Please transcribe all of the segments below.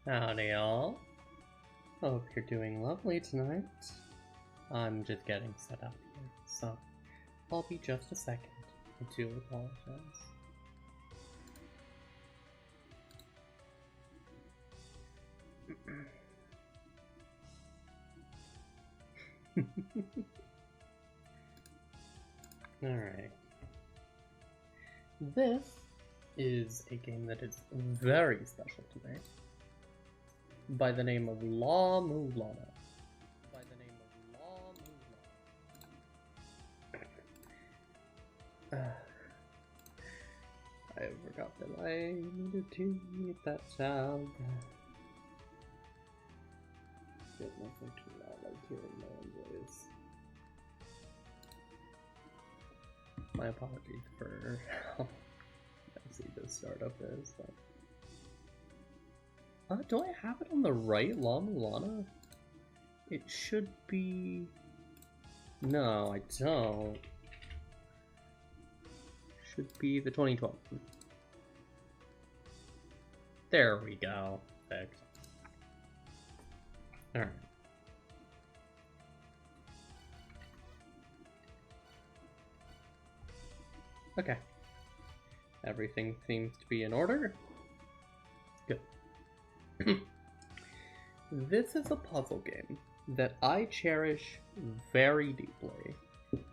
Howdy all. Hope you're doing lovely tonight. I'm just getting set up here, so I'll be just a second. I do apologize. Alright. This is a game that is very special to me, by the name of Mulana. I forgot that I needed to mute that sound. Get nothing too loud, like hearing my own voice. My apologies for how messy this startup is, but... do I have it on the right, La Mulana? It should be... No, I don't. Should be the 2012. There we go. Perfect. Alright. Okay. Everything seems to be in order. Good. This is a puzzle game that I cherish very deeply.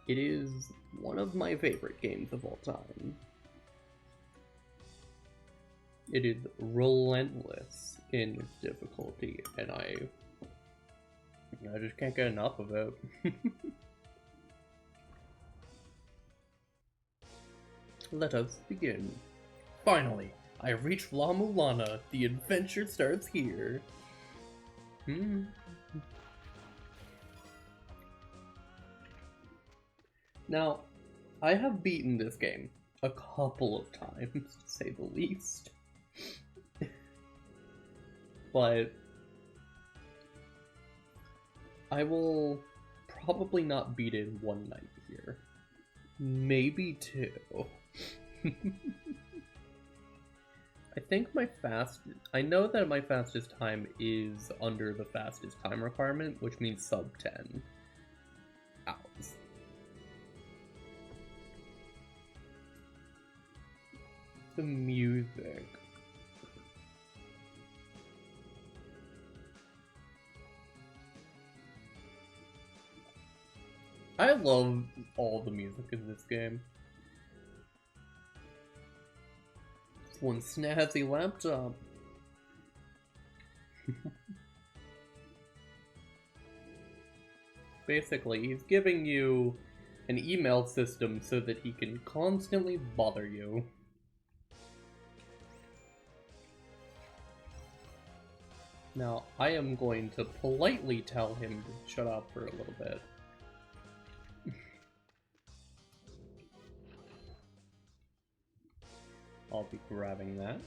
It is one of my favorite games of all time. It is relentless in its difficulty, and I just can't get enough of it. Let us begin. Finally, I reached La Mulana. The adventure starts here. Now, I have beaten this game a couple of times, to say the least. But I will probably not beat it in one night here. Maybe two. I know that my fastest time is under the fastest time requirement, which means sub 10 hours. The music. I love all the music in this game. It's one snazzy laptop. Basically, he's giving you an email system so that he can constantly bother you. Now, I am going to politely tell him to shut up for a little bit. I'll be grabbing that.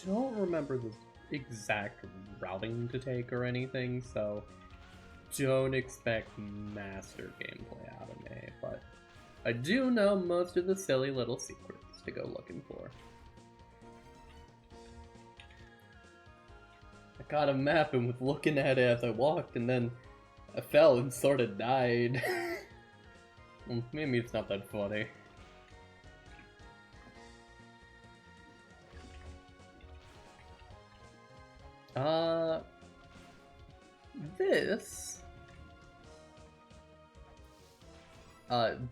Don't remember the exact routing to take or anything, so don't expect master gameplay out of me, but I do know most of the silly little secrets to go looking for. I got a map and was looking at it as I walked, and then I fell and sort of died. Well, maybe it's not that funny.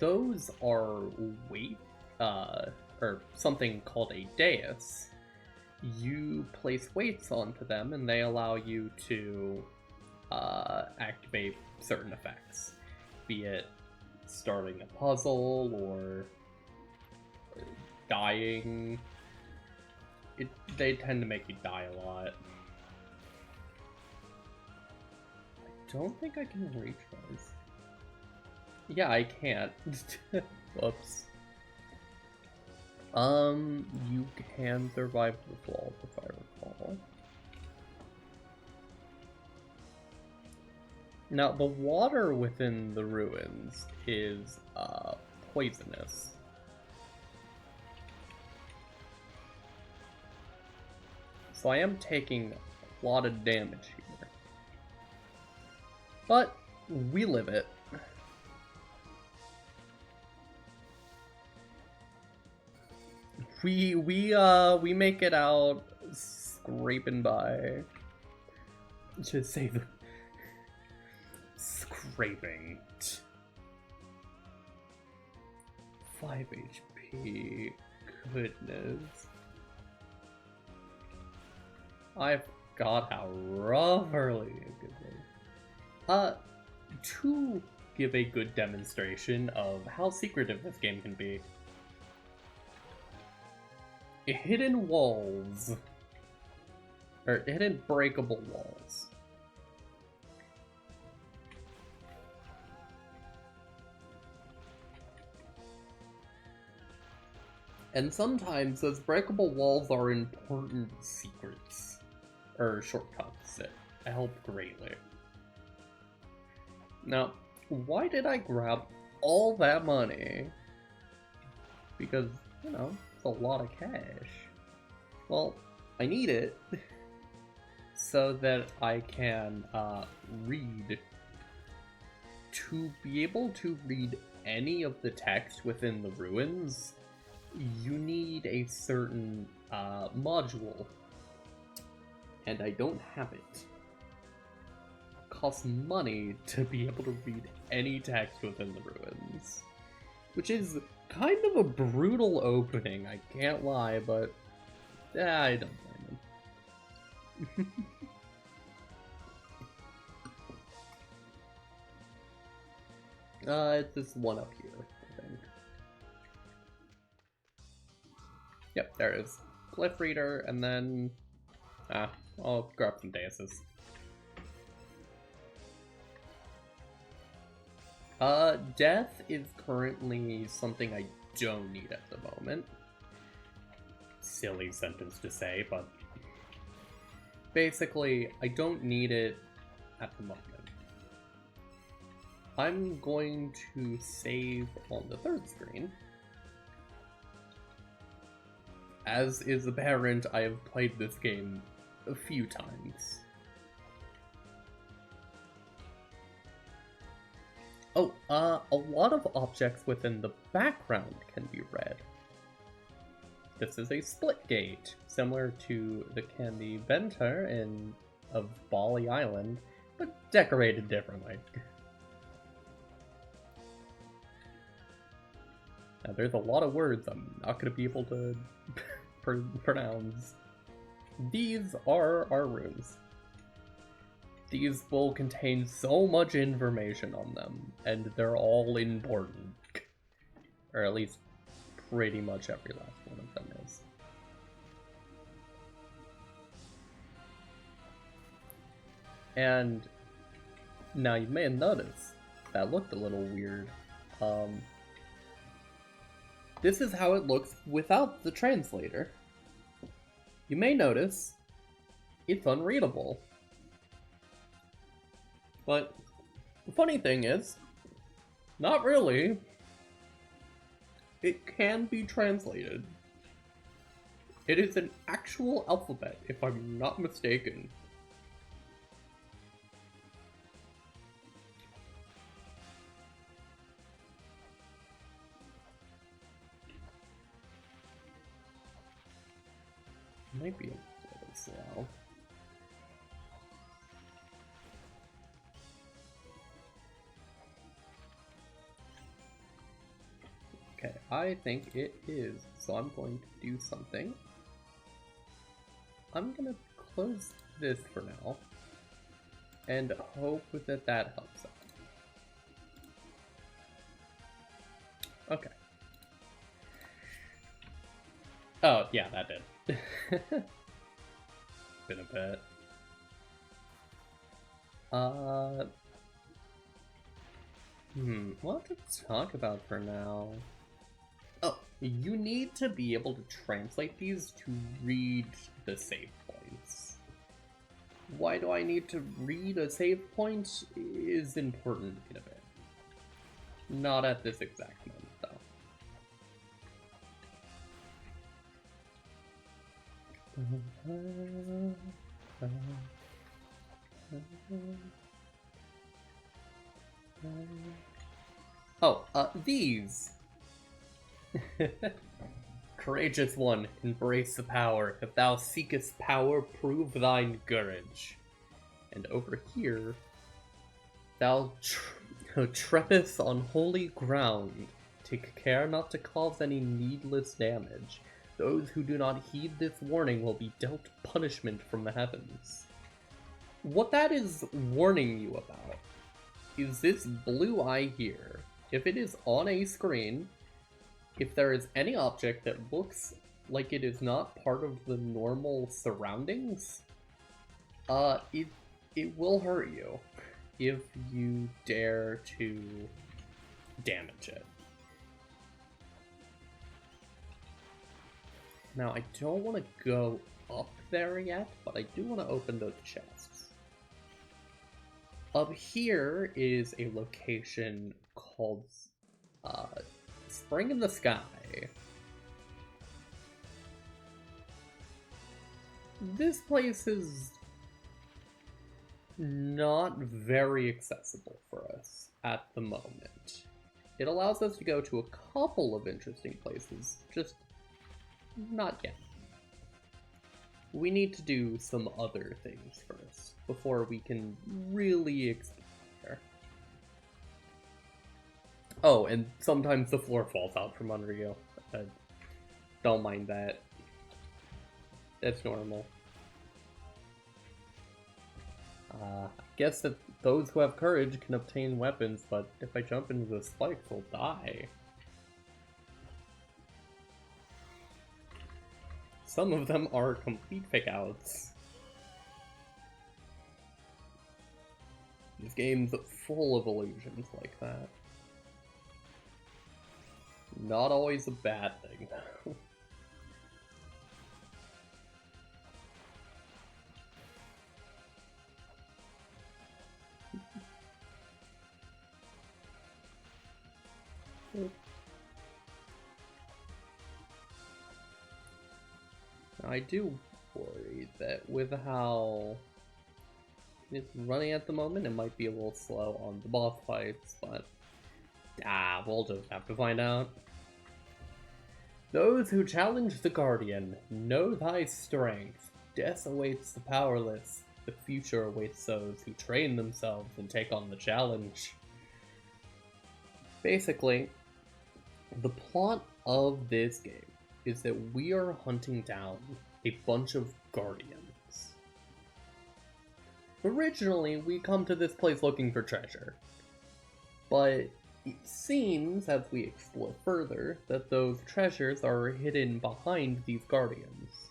Those are weight, or something called a dais. You place weights onto them and they allow you to, activate certain effects. Be it starting a puzzle or dying. They tend to make you die a lot. I don't think I can reach those. Yeah, I can't. Whoops. You can survive the fall, if I recall. Now, the water within the ruins is, poisonous. So I am taking a lot of damage here. But we live it. We make it out scraping by. Just say the scraping. 5 HP. Goodness. I forgot how rough early it could be. To give a good demonstration of how secretive this game can be. Hidden walls. Or hidden breakable walls. And sometimes those breakable walls are important secrets. Or shortcuts that help greatly. Now, why did I grab all that money? Because, you know, it's a lot of cash. Well, I need it so that I can read. To be able to read any of the text within the ruins, you need a certain module. And I don't have it. It costs money to be able to read any text within the ruins. Which is kind of a brutal opening, I can't lie, but I don't blame him. It's this one up here, I think. Yep, there it is. Glyph Reader, and then... I'll grab some daises. Death is currently something I don't need at the moment. Silly sentence to say, but... basically, I don't need it at the moment. I'm going to save on the third screen. As is apparent, I have played this game a few times. Oh, a lot of objects within the background can be read. This is a split gate, similar to the Candy Venter of Bali Island, but decorated differently. Now, there's a lot of words I'm not going to be able to pronounce. These are our rooms. These will contain so much information on them, and they're all important. Or at least pretty much every last one of them is. And now you may have noticed that looked a little weird. This is how it looks without the translator. You may notice it's unreadable. But the funny thing is, not really. It can be translated. It is an actual alphabet, if I'm not mistaken. Might be a little slow. Okay, I think it is. So I'm going to do something. I'm gonna close this for now and hope that that helps out. Okay. Oh, yeah, that did. Been a bit. What to talk about for now? Oh, you need to be able to translate these to read the save points. Why do I need to read a save point is important in a bit. Not at this exact moment, though. Oh, these! Courageous one, embrace the power. If thou seekest power, prove thine courage. And over here, thou treadest on holy ground. Take care not to cause any needless damage. Those who do not heed this warning will be dealt punishment from the heavens. What that is warning you about is this blue eye here. If it is on a screen, if there is any object that looks like it is not part of the normal surroundings, it will hurt you if you dare to damage it. Now, I don't want to go up there yet, but I do want to open those chests. Up here is a location called Spring in the Sky. This place is not very accessible for us at the moment. It allows us to go to a couple of interesting places, just not yet. We need to do some other things first before we can really explore. Oh, and sometimes the floor falls out from under you. Don't mind that. That's normal. I guess that those who have courage can obtain weapons, but if I jump into the spikes, I'll die. Some of them are complete fake-outs. This game's full of illusions like that. Not always a bad thing, though. I do worry that with how it's running at the moment, it might be a little slow on the boss fights, but we'll just have to find out. Those who challenge the Guardian, know thy strength. Death awaits the powerless. The future awaits those who train themselves and take on the challenge. Basically, the plot of this game is that we are hunting down a bunch of Guardians. Originally, we come to this place looking for treasure, but it seems, as we explore further, that those treasures are hidden behind these Guardians.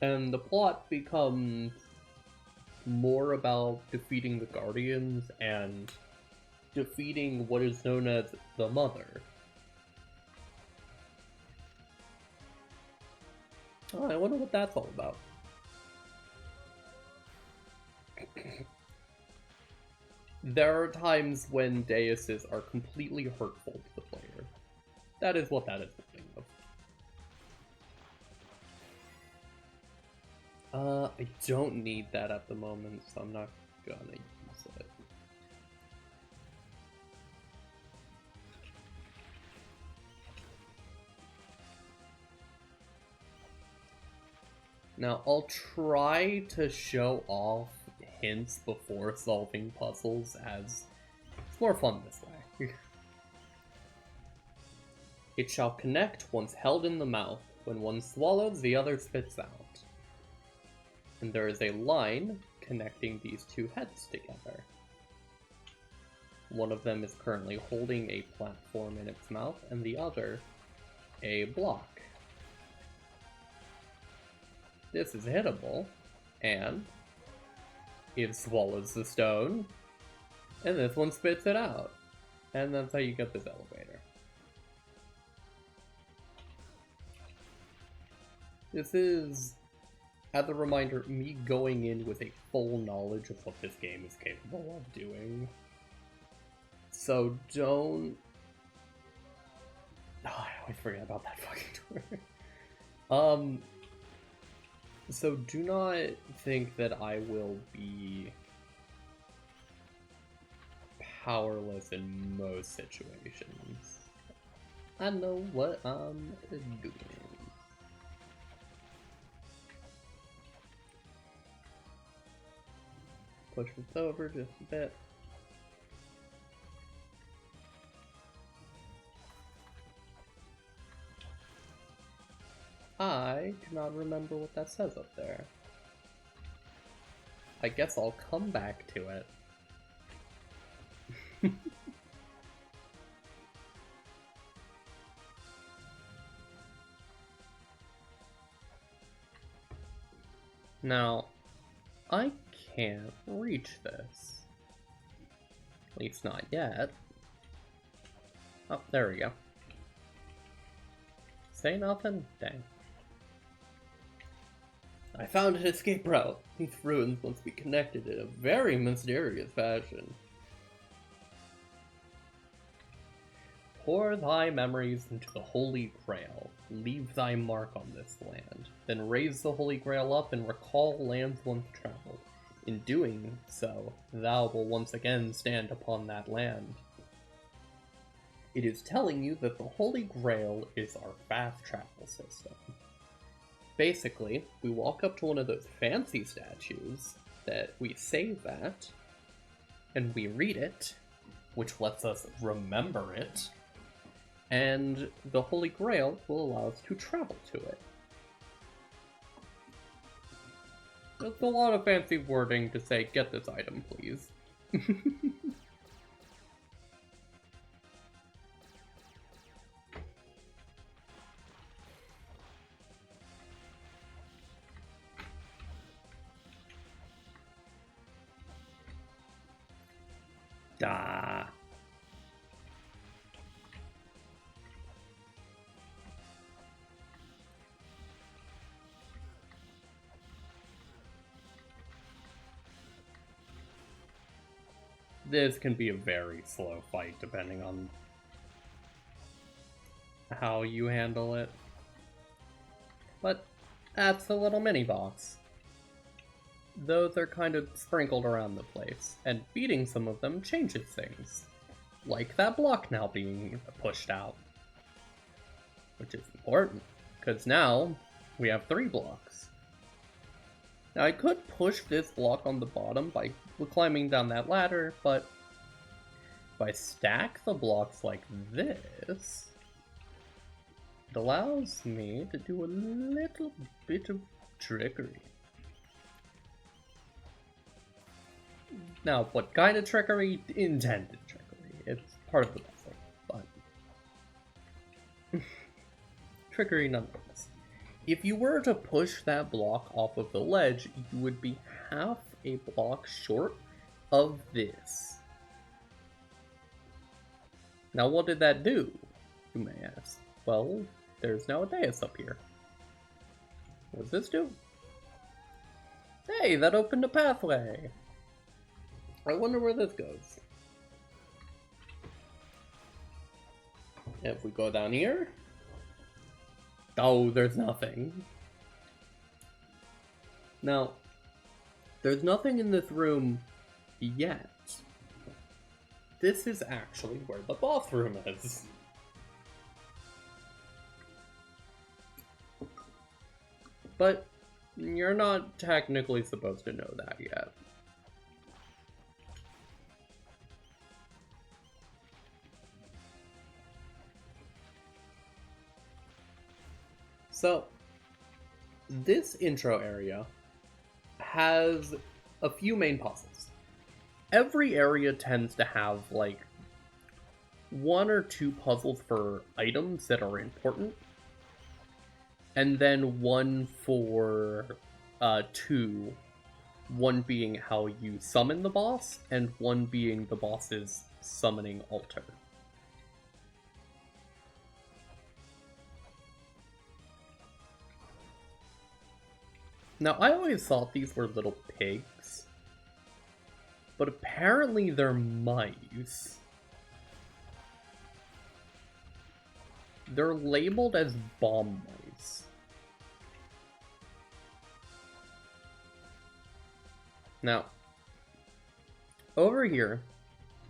And the plot becomes more about defeating the Guardians and defeating what is known as the Mother. Oh, I wonder what that's all about. There are times when deises are completely hurtful to the player. That is what that is the thing of. I don't need that at the moment, so I'm not gonna use it. Now, I'll try to show off hints before solving puzzles, as it's more fun this way. It shall connect once held in the mouth. When one swallows, the other spits out. And there is a line connecting these two heads together. One of them is currently holding a platform in its mouth, and the other a block. This is hittable, and it swallows the stone, and this one spits it out. And that's how you get this elevator. This is, as a reminder, me going in with a full knowledge of what this game is capable of doing. So don't... Oh, I always forget about that fucking door. Um, so do not think that I will be powerless in most situations. I know what I'm doing. Push this over just a bit. I do not remember what that says up there. I guess I'll come back to it. Now, I can't reach this. At least not yet. Oh, there we go. Say nothing? Dang. I found an escape route. These ruins must be connected in a very mysterious fashion. Pour thy memories into the Holy Grail. Leave thy mark on this land. Then raise the Holy Grail up and recall lands once traveled. In doing so, thou will once again stand upon that land. It is telling you that the Holy Grail is our fast travel system. Basically, we walk up to one of those fancy statues that we save at, and we read it, which lets us remember it, and the Holy Grail will allow us to travel to it. That's a lot of fancy wording to say, get this item, please. Da. This can be a very slow fight depending on how you handle it. But that's a little mini boss. Those are kind of sprinkled around the place, and beating some of them changes things. Like that block now being pushed out. Which is important, because now we have 3 blocks. Now I could push this block on the bottom by climbing down that ladder, but if I stack the blocks like this, it allows me to do a little bit of trickery. Now, what kind of trickery? Intended trickery. It's part of the puzzle, but trickery nonetheless. If you were to push that block off of the ledge, you would be half a block short of this. Now, what did that do, you may ask? Well, there's now a dais up here. What does this do? Hey, that opened a pathway! I wonder where this goes. If we go down here... Oh, there's nothing. Now, there's nothing in this room yet. This is actually where the boss room is. But you're not technically supposed to know that yet. So, this intro area has a few main puzzles. Every area tends to have, like, 1 or 2 puzzles for items that are important, and then 1 for 2, 1 being how you summon the boss, and 1 being the boss's summoning altar. Now, I always thought these were little pigs, but apparently they're mice. They're labeled as bomb mice. Now, over here,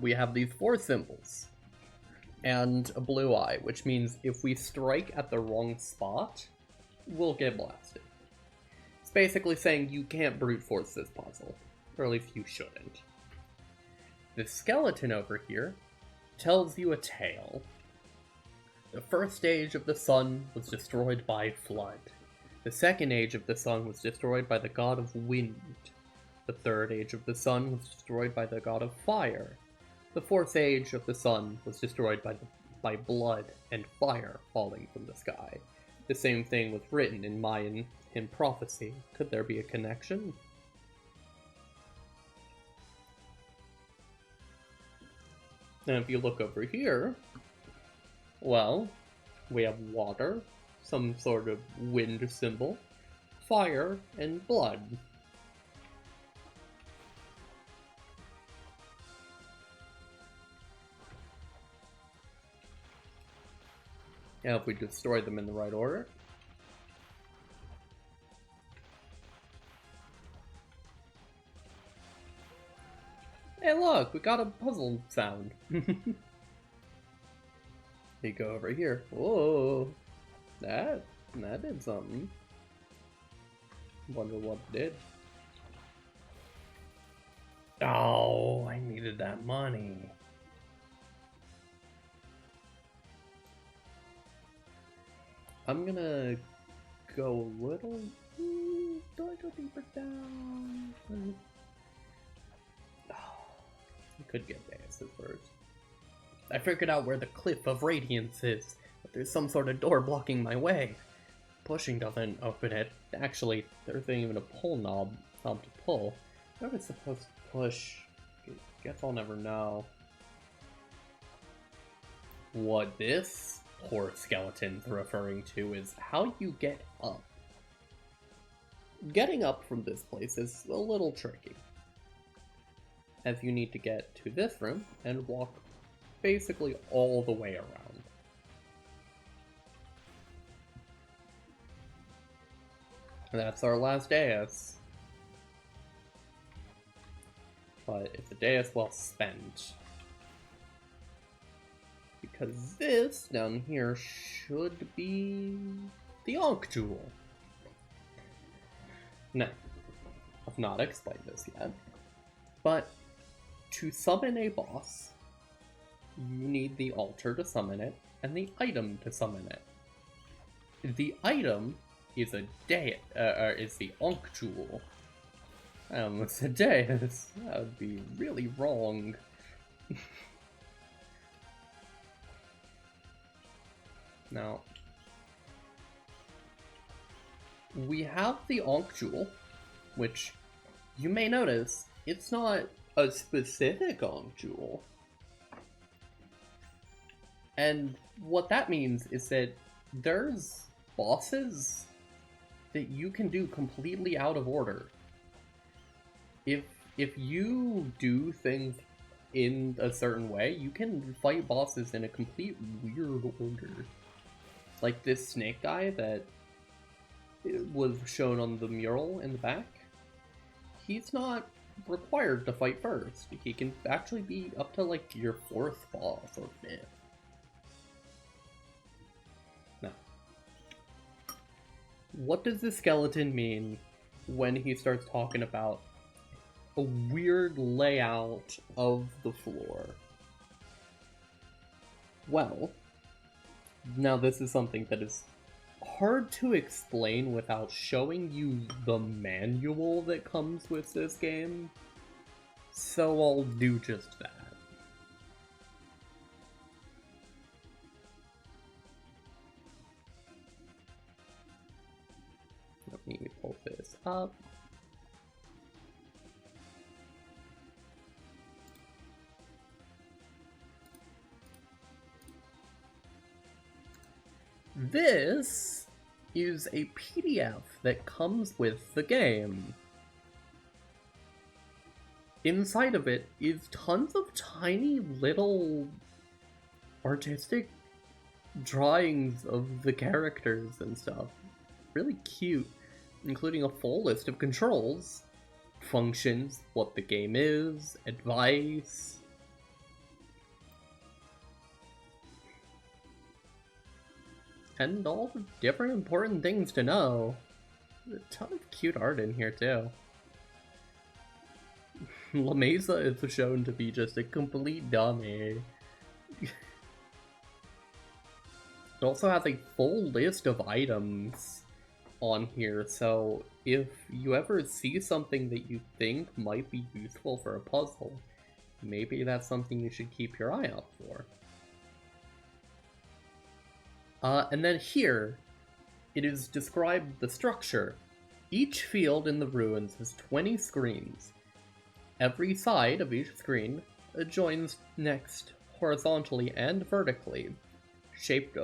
we have these 4 symbols. And a blue eye, which means if we strike at the wrong spot, we'll get blasted. It's basically saying you can't brute force this puzzle, or at least you shouldn't. The skeleton over here tells you a tale. The first age of the sun was destroyed by flood. The second age of the sun was destroyed by the god of wind. The third age of the sun was destroyed by the god of fire. The fourth age of the sun was destroyed by blood and fire falling from the sky. The same thing was written in Mayan in prophecy. Could there be a connection? And if you look over here, well, we have water, some sort of wind symbol, fire, and blood. And if we destroy them in the right order. Hey look, we got a puzzle sound. You go over here. Whoa, that did something. Wonder what it did. Oh, I needed that money. I'm gonna go a little. Do I go deeper down? Oh, I could get Deus first. I figured out where the Cliff of Radiance is, but there's some sort of door blocking my way. Pushing doesn't open it. Actually, there isn't even a pull knob to pull. What was supposed to push? Guess I'll never know. What this poor skeleton's referring to is how you get up. Getting up from this place is a little tricky, as you need to get to this room and walk basically all the way around. And that's our last dais. But it's a dais well spent. Because this down here should be the Ankh Jewel. Now, I've not explained this yet, but to summon a boss, you need the altar to summon it, and the item to summon it. The item is is the Ankh Jewel. I almost said dais. That would be really wrong. Now, we have the Ankh Jewel, which you may notice, it's not a specific Ankh Jewel. And what that means is that there's bosses that you can do completely out of order. If you do things in a certain way, you can fight bosses in a complete weird order. Like this snake guy that was shown on the mural in the back. He's not required to fight first. He can actually be up to like your 4th boss or 5th. Now, what does the skeleton mean when he starts talking about a weird layout of the floor? Well, now this is something that is hard to explain without showing you the manual that comes with this game, so I'll do just that. Let me pull this up. This is a PDF that comes with the game. Inside of it is tons of tiny little artistic drawings of the characters and stuff. Really cute, including a full list of controls functions, what the game is, advice. And all the different important things to know. A ton of cute art in here too. La Mesa is shown to be just a complete dummy. It also has a full list of items on here, so if you ever see something that you think might be useful for a puzzle, maybe that's something you should keep your eye out for. And then here, it is described the structure. Each field in the ruins has 20 screens. Every side of each screen joins next horizontally and vertically. Shape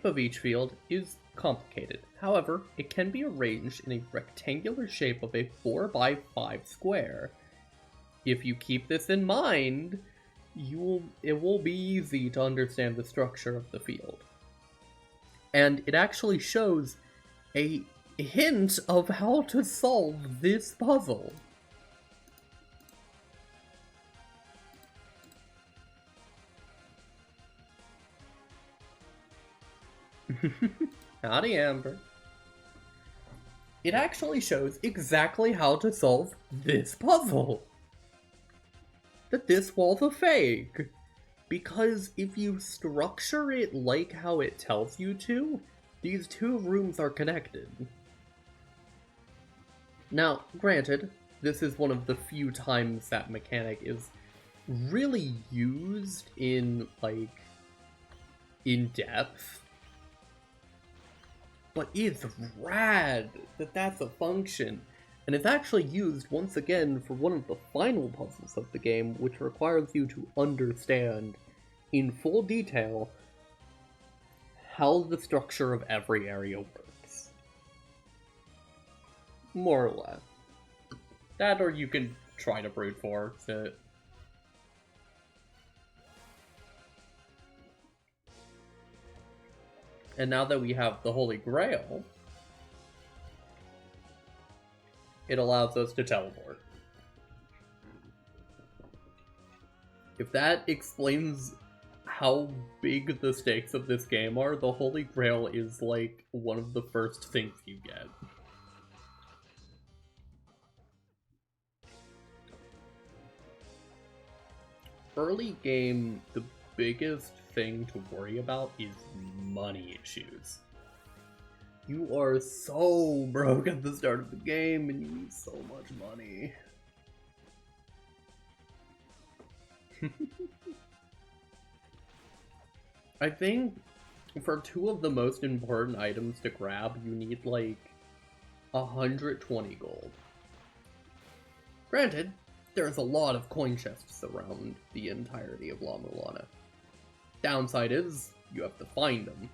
of each field is complicated. However, it can be arranged in a rectangular shape of a 4x5 square. If you keep this in mind, it will be easy to understand the structure of the field. And it actually shows a hint of how to solve this puzzle. Howdy, Amber. It actually shows exactly how to solve this puzzle. That this wall's a fake. Because if you structure it like how it tells you to, these two rooms are connected. Now, granted, this is one of the few times that mechanic is really used in, like, in depth. But it's rad that that's a function. And it's actually used once again for one of the final puzzles of the game, which requires you to understand in full detail how the structure of every area works. More or less. That, or you can try to brute force it. And now that we have the Holy Grail, it allows us to teleport. If that explains how big the stakes of this game are, the Holy Grail is like one of the first things you get. Early game, the biggest thing to worry about is money issues. You are so broke at the start of the game and you need so much money. I think for two of the most important items to grab, you need like 120 gold. Granted, there's a lot of coin chests around the entirety of La Mulana. Downside is, you have to find them.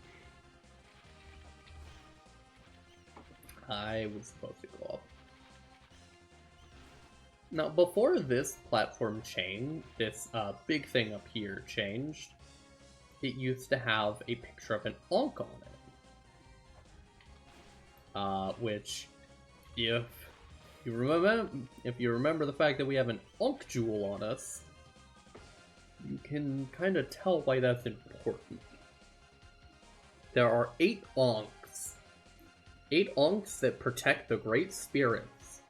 I was supposed to go up. Now, before this platform changed, this big thing up here changed, it used to have a picture of an Ankh on it. Which, if you remember the fact that we have an Ankh jewel on us, you can kind of tell why that's important. There are 8 Ankhs. 8 Ankhs that protect the Great Spirits.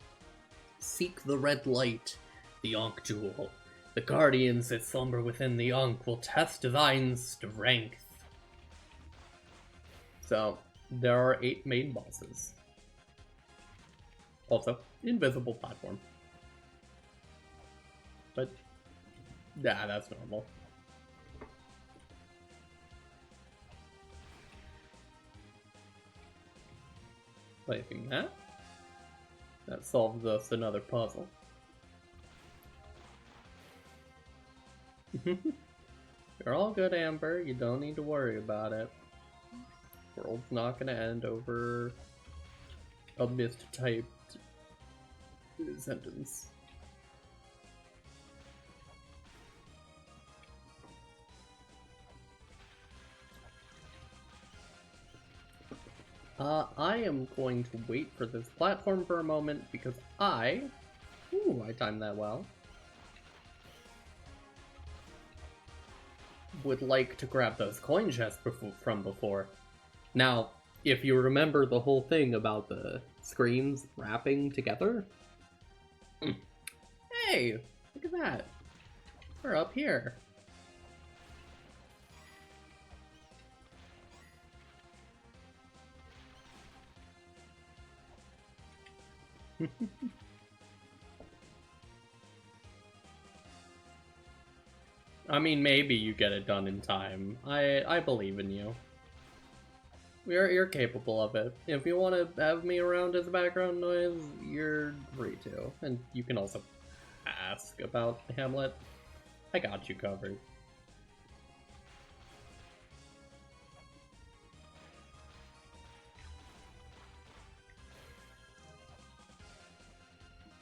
Seek the red light, the Ankh jewel. The guardians that slumber within the Ankh will test divine strength. So, there are 8 main bosses. Also, invisible platform. But, yeah, that's normal. Placing that. That solves us another puzzle. You're all good, Amber. You don't need to worry about it. World's not gonna end over a mistyped sentence. I am going to wait for this platform for a moment because I timed that well. Would like to grab those coin chests from before. Now, if you remember the whole thing about the screens wrapping together, hey, look at that. We're up here. I mean, maybe you get it done in time. I believe in you. You're capable of it. If you want to have me around as background noise, you're free to. And you can also ask about Hamlet. I got you covered.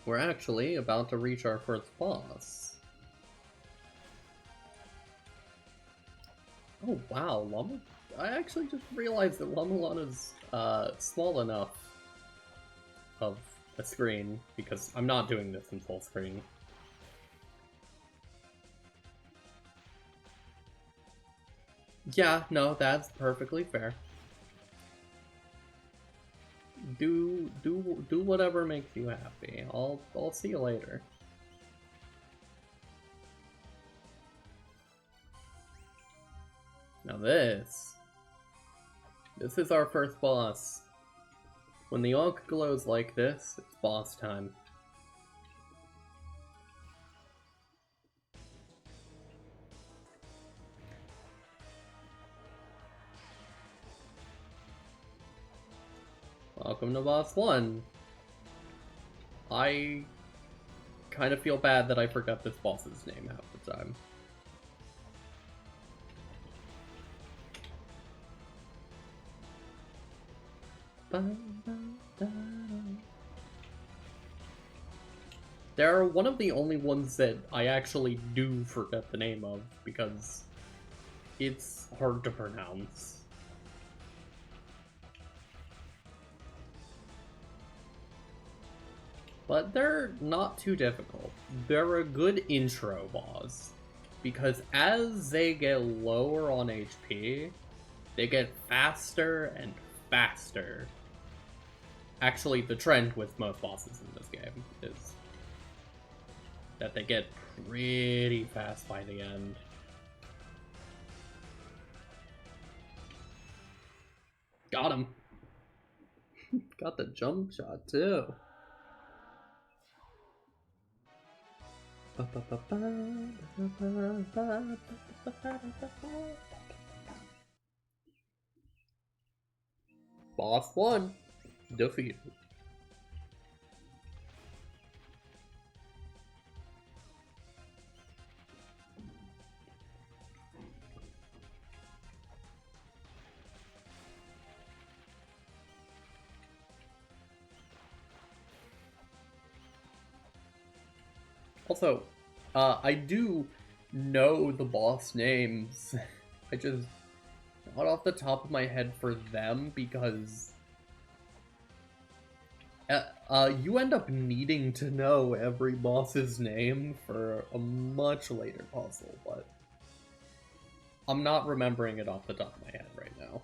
We're actually about to reach our first boss. Oh wow, Llama... I actually just realized that Mulana's small enough of a screen, because I'm not doing this in full screen. Yeah, no, that's perfectly fair. Do whatever makes you happy. I'll see you later. Now this is our first boss. When the Ankh glows like this, it's boss time. Welcome to boss 1. I kind of feel bad that I forgot this boss's name half the time. They're one of the only ones that I actually do forget the name of, because it's hard to pronounce. But they're not too difficult. They're a good intro boss, because as they get lower on HP, they get faster and faster. Actually, the trend with most bosses in this game is that they get pretty fast by the end. Got him. Got the jump shot too. Boss 1 defeated. Also, I do know the boss names. I just not off the top of my head for them, because you end up needing to know every boss's name for a much later puzzle, but I'm not remembering it off the top of my head right now.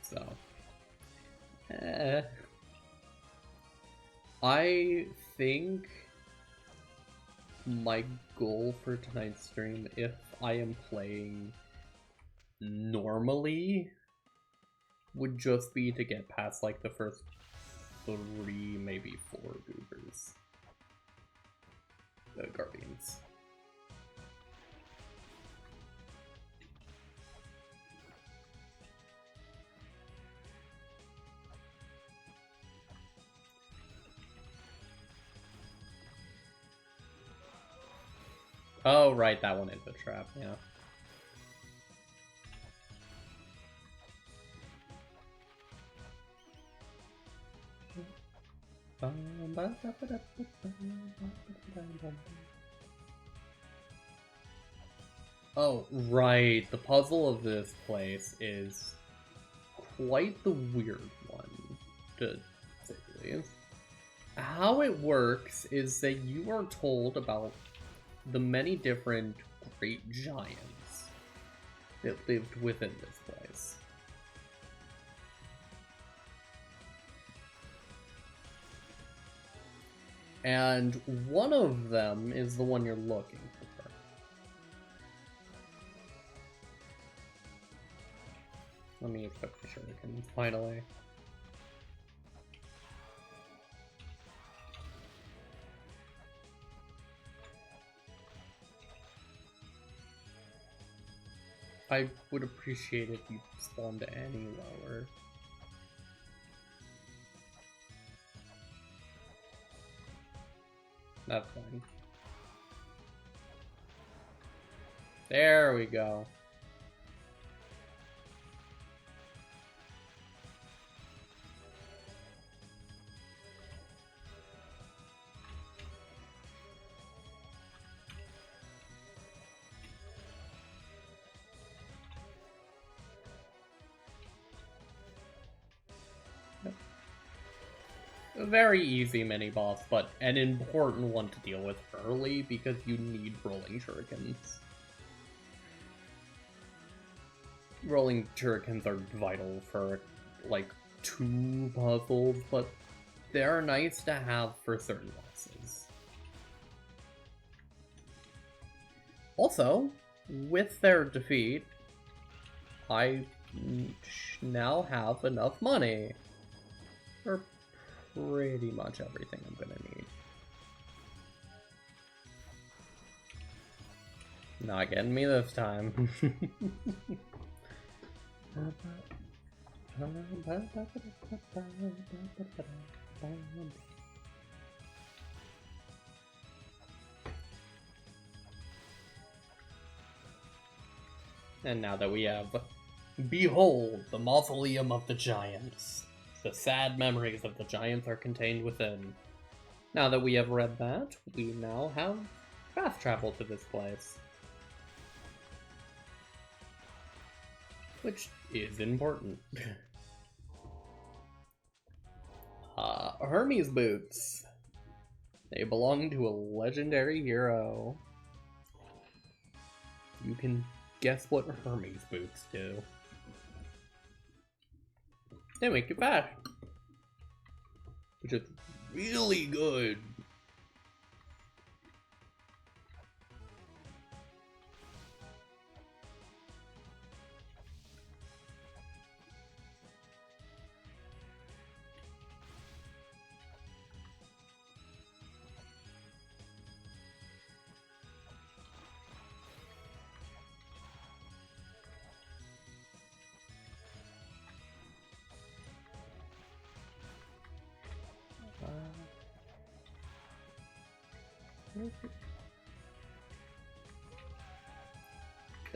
So, I think my goal for tonight's stream, if I am playing normally, would just be to get past like the first 3, maybe 4 goobers. The Guardians. Oh, right, that one is a trap, yeah. Oh, right, the puzzle of this place is quite the weird one, to say the least. How it works is that you are told about the many different great giants that lived within this place. And one of them is the one you're looking for. Let me equip the shuriken, finally. I would appreciate if you spawned any lower. That's fine. There we go. A very easy mini boss, but an important one to deal with early because you need rolling shurikens. Rolling shurikens are vital for like 2 puzzles, but they're nice to have for certain bosses. Also, with their defeat, I now have enough money for pretty much everything I'm gonna need. Not getting me this time. And now that we have, behold, the mausoleum of the giants. The sad memories of the giants are contained within. Now that we have read that, we now have fast travel to this place. Which is important. Hermes boots. They belong to a legendary hero. You can guess what Hermes boots do. They make you fat, which is really good.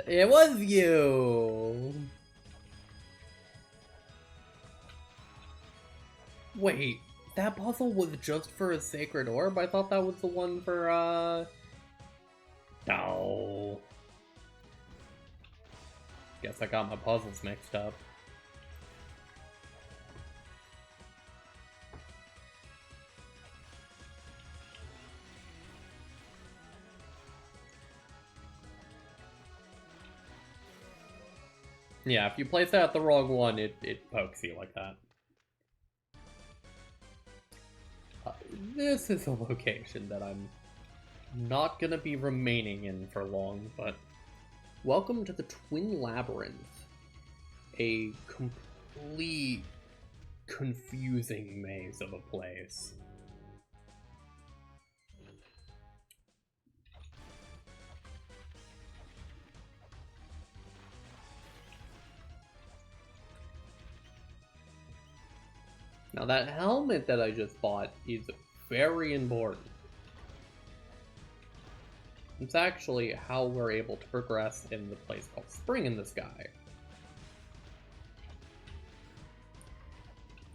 It was you! Wait, that puzzle was just for a sacred orb? I thought that was the one for, No. Guess I got my puzzles mixed up. Yeah, if you place out the wrong one, it pokes you like that. This is a location that I'm not gonna be remaining in for long, but welcome to the Twin Labyrinth. A complete confusing maze of a place. Now that helmet that I just bought is very important. It's actually how we're able to progress in the place called Spring in the Sky.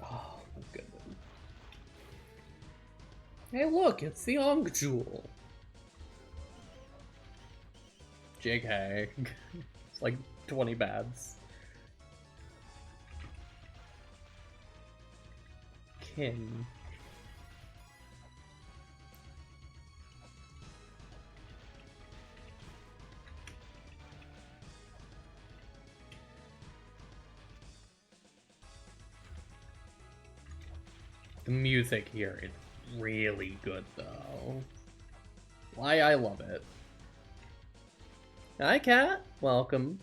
Oh my goodness. Hey look, it's the Ankh Jewel. JK. It's like 20 bads. pin. The music here is really good, though. Why, I love it. Hi, Cat. Welcome.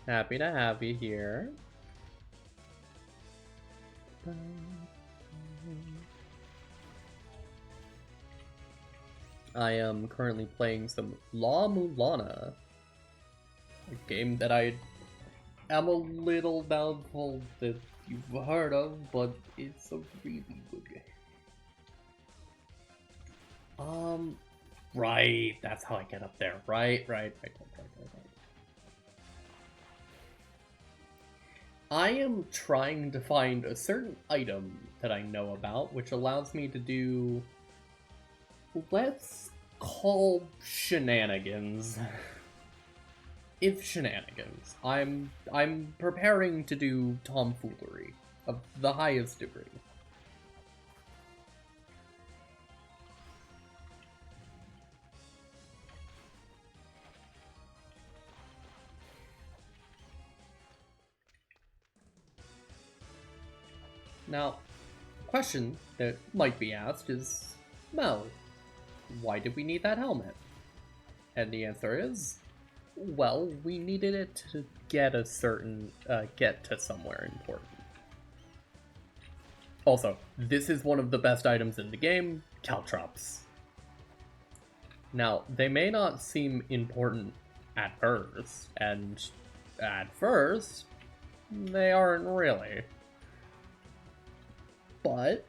Happy to have you here. I am currently playing some Mulana, a game that I am a little doubtful that you've heard of, but it's a really good game. Right, that's how I get up there. Right. I am trying to find a certain item that I know about, which allows me to do, let's call shenanigans. If shenanigans. I'm preparing to do tomfoolery of the highest degree. Now, a question that might be asked is, Mel, why did we need that helmet? And the answer is, well, we needed it to get a certain, get to somewhere important. Also, this is one of the best items in the game, caltrops. Now, they may not seem important at first, and at first, they aren't really. But what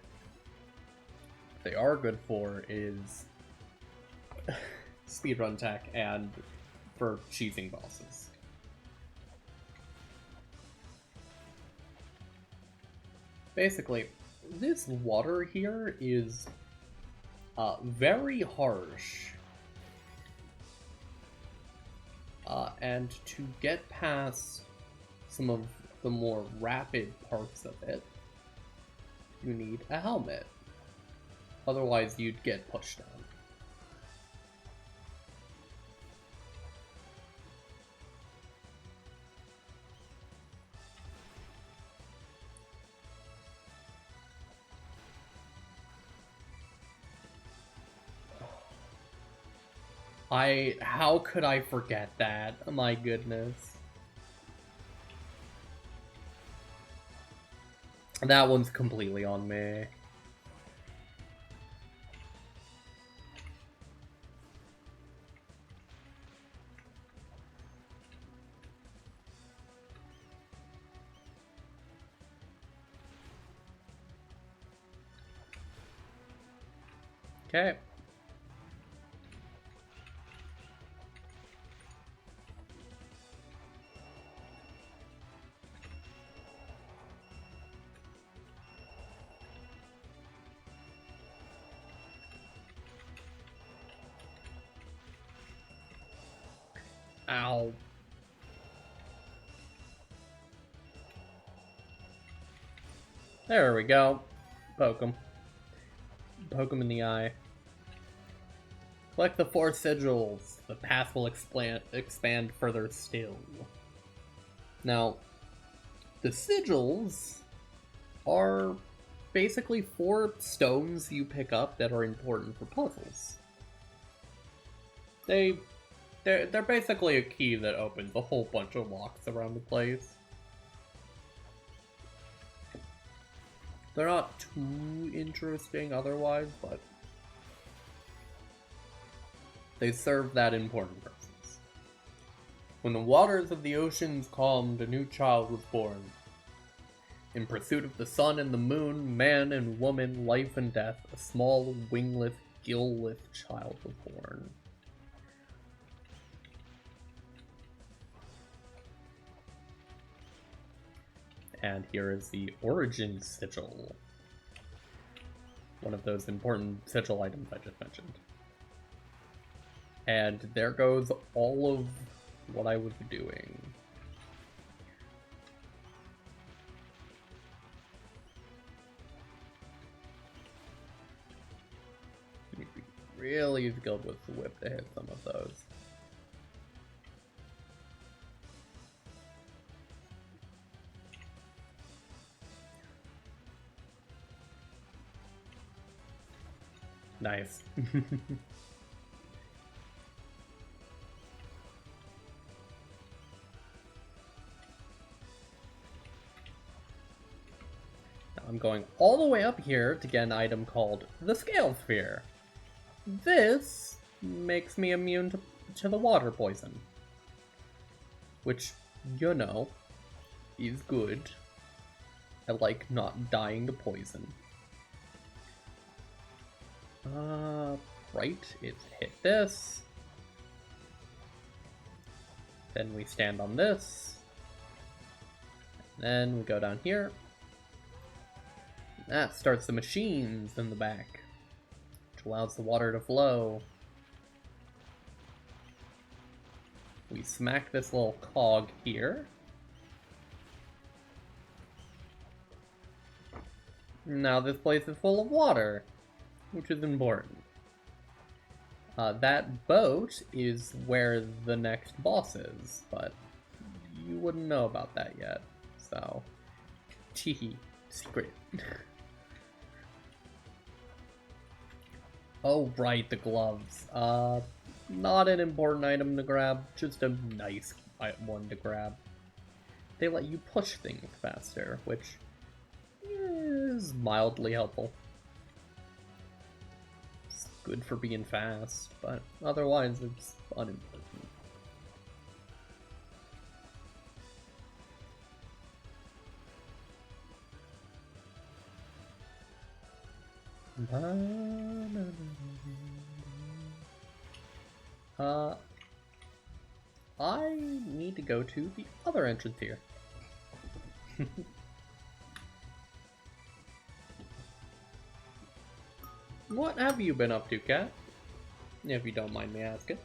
they are good for is speedrun tech and for cheesing bosses. Basically, this water here is very harsh. And to get past some of the more rapid parts of it, you need a helmet. Otherwise, you'd get pushed down. How could I forget that? My goodness. That one's completely on me. Okay. Ow. There we go. Poke him. Poke him in the eye. Collect the 4 sigils. The path will expand further still. Now, the sigils are basically 4 stones you pick up that are important for puzzles. They're basically a key that opens a whole bunch of locks around the place. They're not too interesting otherwise, but they serve that important purpose. When the waters of the oceans calmed, a new child was born. In pursuit of the sun and the moon, man and woman, life and death, a small, wingless, gill-less child was born. And here is the origin sigil. One of those important sigil items I just mentioned. And there goes all of what I was doing. really good with the whip to hit some of those. Nice. I'm going all the way up here to get an item called the Scale Sphere. This makes me immune to the water poison, which, you know, is good. I like not dying to poison. Right, it's hit this. Then we stand on this. Then we go down here. That starts the machines in the back, which allows the water to flow. We smack this little cog here. Now this place is full of water, which is important. That boat is where the next boss is, but you wouldn't know about that yet, so... Teehee. Secret. Oh, right, the gloves. Not an important item to grab, just a nice one to grab. They let you push things faster, which is mildly helpful. It's good for being fast, but otherwise it's unimportant. I need to go to the other entrance here. What have you been up to, Cat? If you don't mind me asking.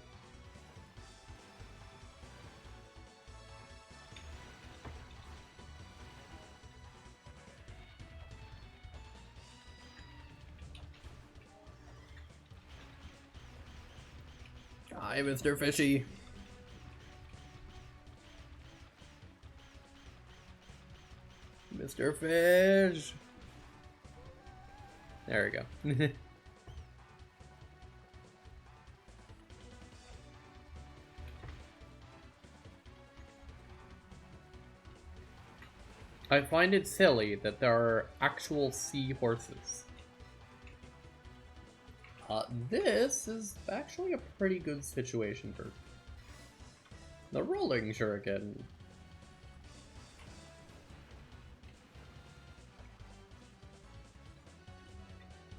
Hi, Mr. Fishy. Mr. Fish. There we go. I find it silly that there are actual seahorses. This is actually a pretty good situation for the rolling shuriken.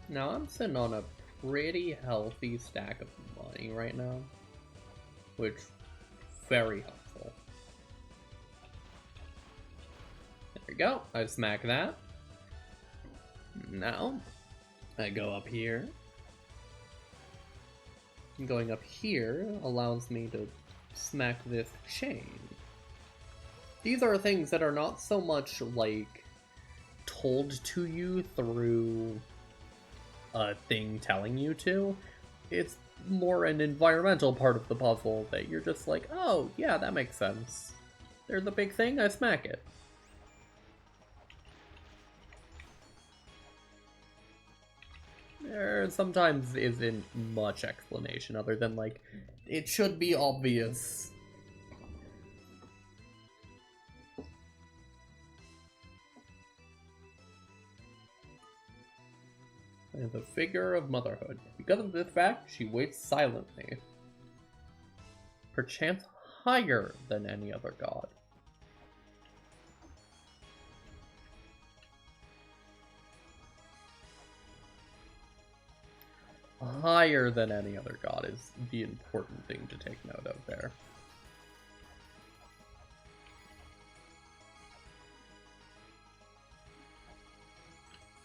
Now I'm sitting on a pretty healthy stack of money right now, which is very helpful. There we go, I smack that. Now, I go up here. Going up here allows me to smack this chain. These are things that are not so much, like, told to you through a thing telling you to. It's more an environmental part of the puzzle that you're just like, oh, yeah, that makes sense. There's a big thing, I smack it. There sometimes isn't much explanation other than, like, it should be obvious. And the figure of motherhood. Because of this fact, she waits silently. Perchance higher than any other god. Higher than any other god is the important thing to take note of there.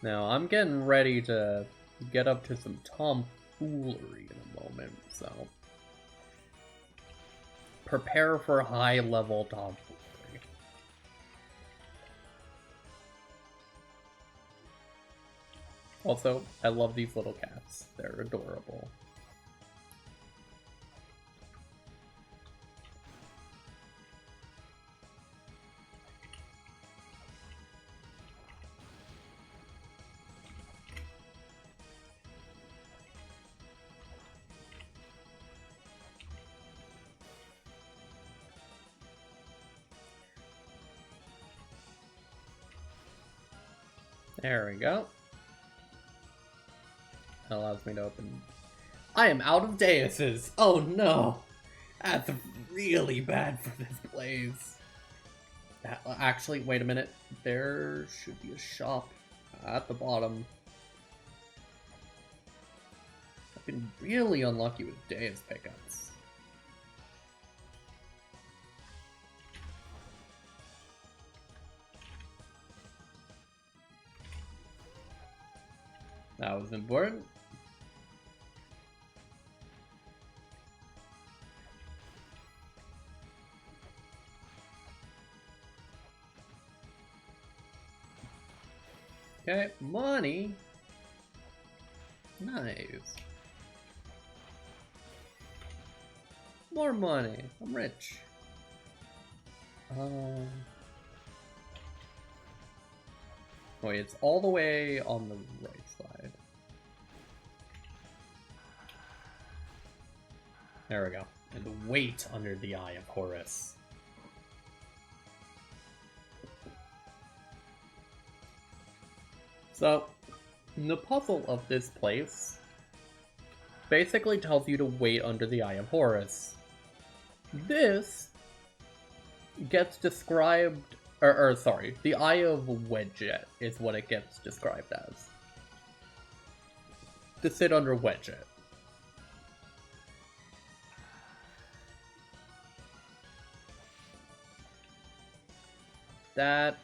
Now, I'm getting ready to get up to some tomfoolery in a moment, so prepare for high-level tomfoolery. Also, I love these little cats. They're adorable. There we go. That allows me to open... I am out of daises! Oh no! That's really bad for this place. Actually, wait a minute. There should be a shop at the bottom. I've been really unlucky with dais pickups. That was important. Okay, money. Nice. More money. I'm rich. Wait, it's all the way on the right side. There we go. And wait under the Eye of Horus. So, the puzzle of this place basically tells you to wait under the Eye of Horus. This gets described, sorry, the Eye of Wedget is what it gets described as. To sit under Wedget. That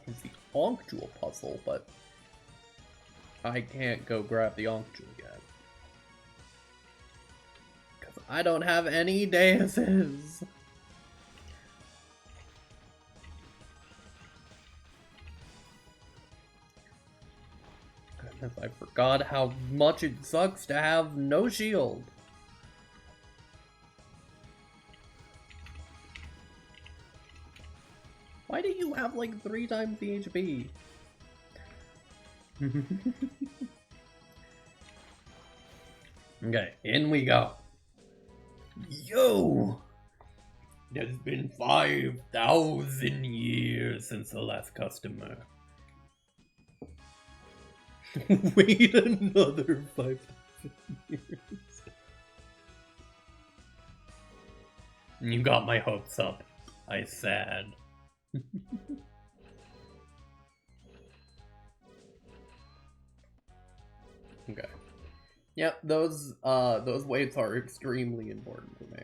is the Ankh Jewel puzzle, but I can't go grab the Ankh Jewel yet. Because I don't have any daises. Goodness, I forgot how much it sucks to have no shield. Why do you have like 3 times the HP? Okay, in we go. Yo! It has been 5,000 years since the last customer. Wait another 5,000 years. You got my hopes up. I sad. Okay. Yep, those weights are extremely important to me.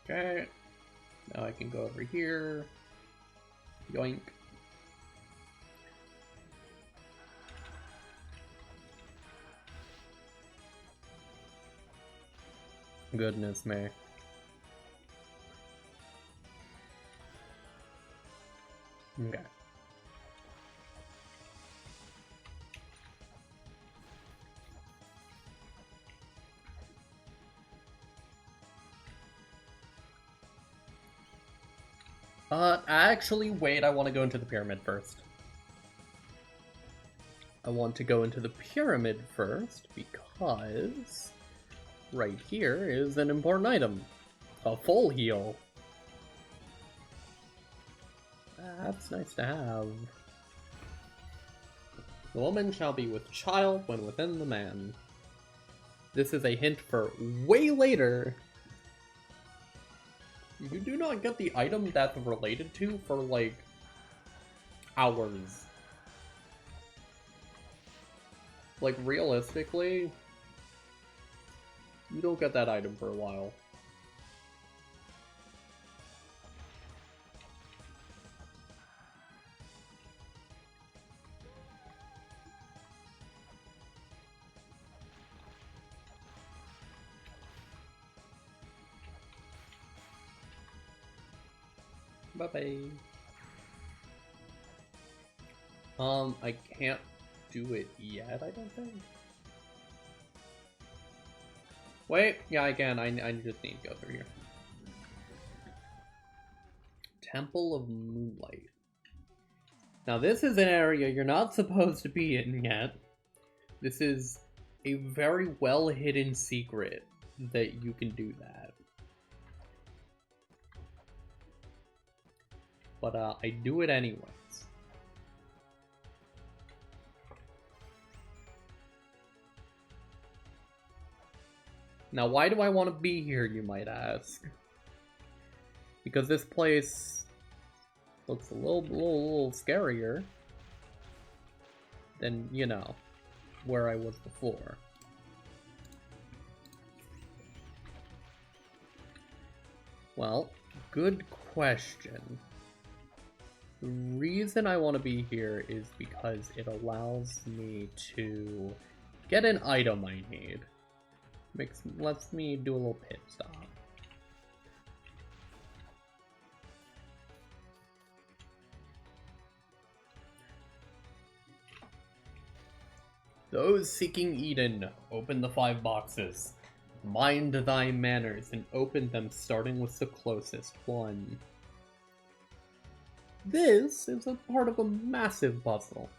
Okay. Now I can go over here. Yoink. Goodness me. Okay. Actually, wait, I want to go into the pyramid first. I want to go into the pyramid first because right here is an important item. A full heal. That's nice to have. The woman shall be with child when within the man. This is a hint for way later. You do not get the item that's related to for, like, hours. Like, realistically, you don't get that item for a while. Bye-bye. I can't do it yet, I don't think. Wait, yeah, I can. I just need to go through here. Temple of Moonlight. Now this is an area you're not supposed to be in yet. This is a very well hidden secret that you can do that. But I do it anyways. Now, why do I want to be here, you might ask? Because this place looks a little scarier than, you know, where I was before. Well, good question. The reason I want to be here is because it allows me to get an item I need. Lets me do a little pit stop. Those seeking Eden, open the 5 boxes. Mind thy manners and open them starting with the closest one. This is a part of a massive puzzle.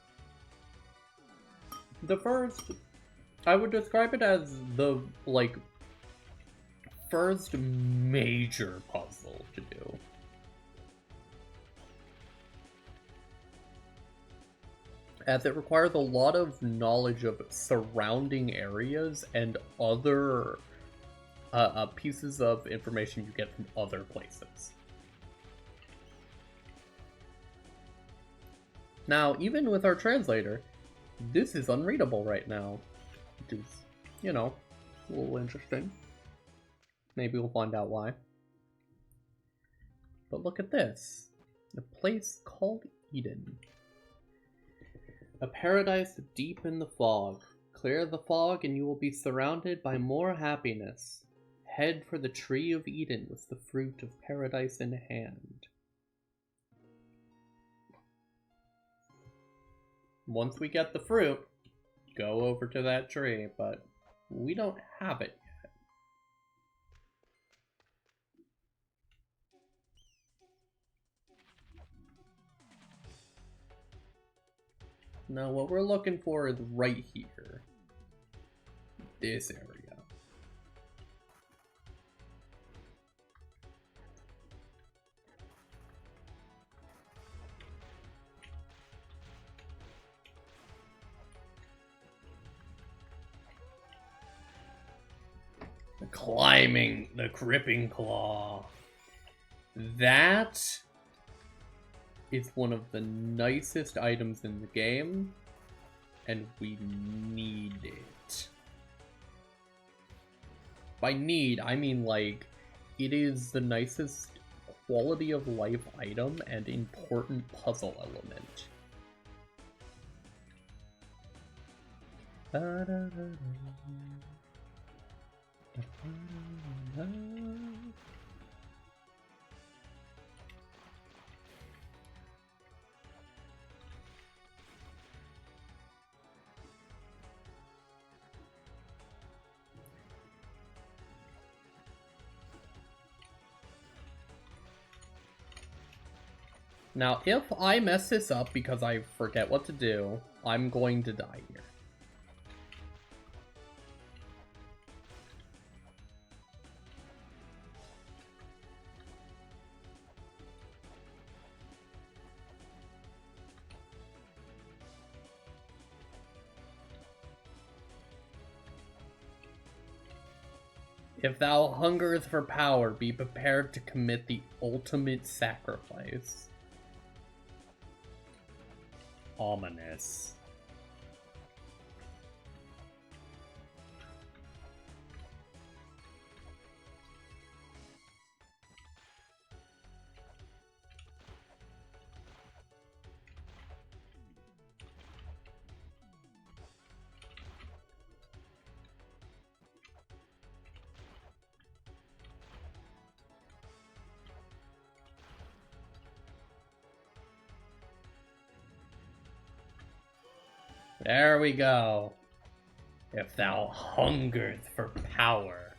The first, I would describe it as the, first major puzzle to do. As it requires a lot of knowledge of surrounding areas and other pieces of information you get from other places. Now, even with our translator, this is unreadable right now, which is, you know, a little interesting. Maybe we'll find out why. But look at this. A place called Eden. A paradise deep in the fog. Clear the fog and you will be surrounded by more happiness. Head for the tree of Eden with the fruit of paradise in hand. Once we get the fruit, go over to that tree, but we don't have it yet. Now what we're looking for is right here. This area. Climbing the Cripping Claw. That is one of the nicest items in the game, and we need it. By need, I mean it is the nicest quality of life item and important puzzle element. Now, if I mess this up because I forget what to do, I'm going to die here. If thou hungerest for power, be prepared to commit the ultimate sacrifice. Ominous. There we go. If thou hungereth for power.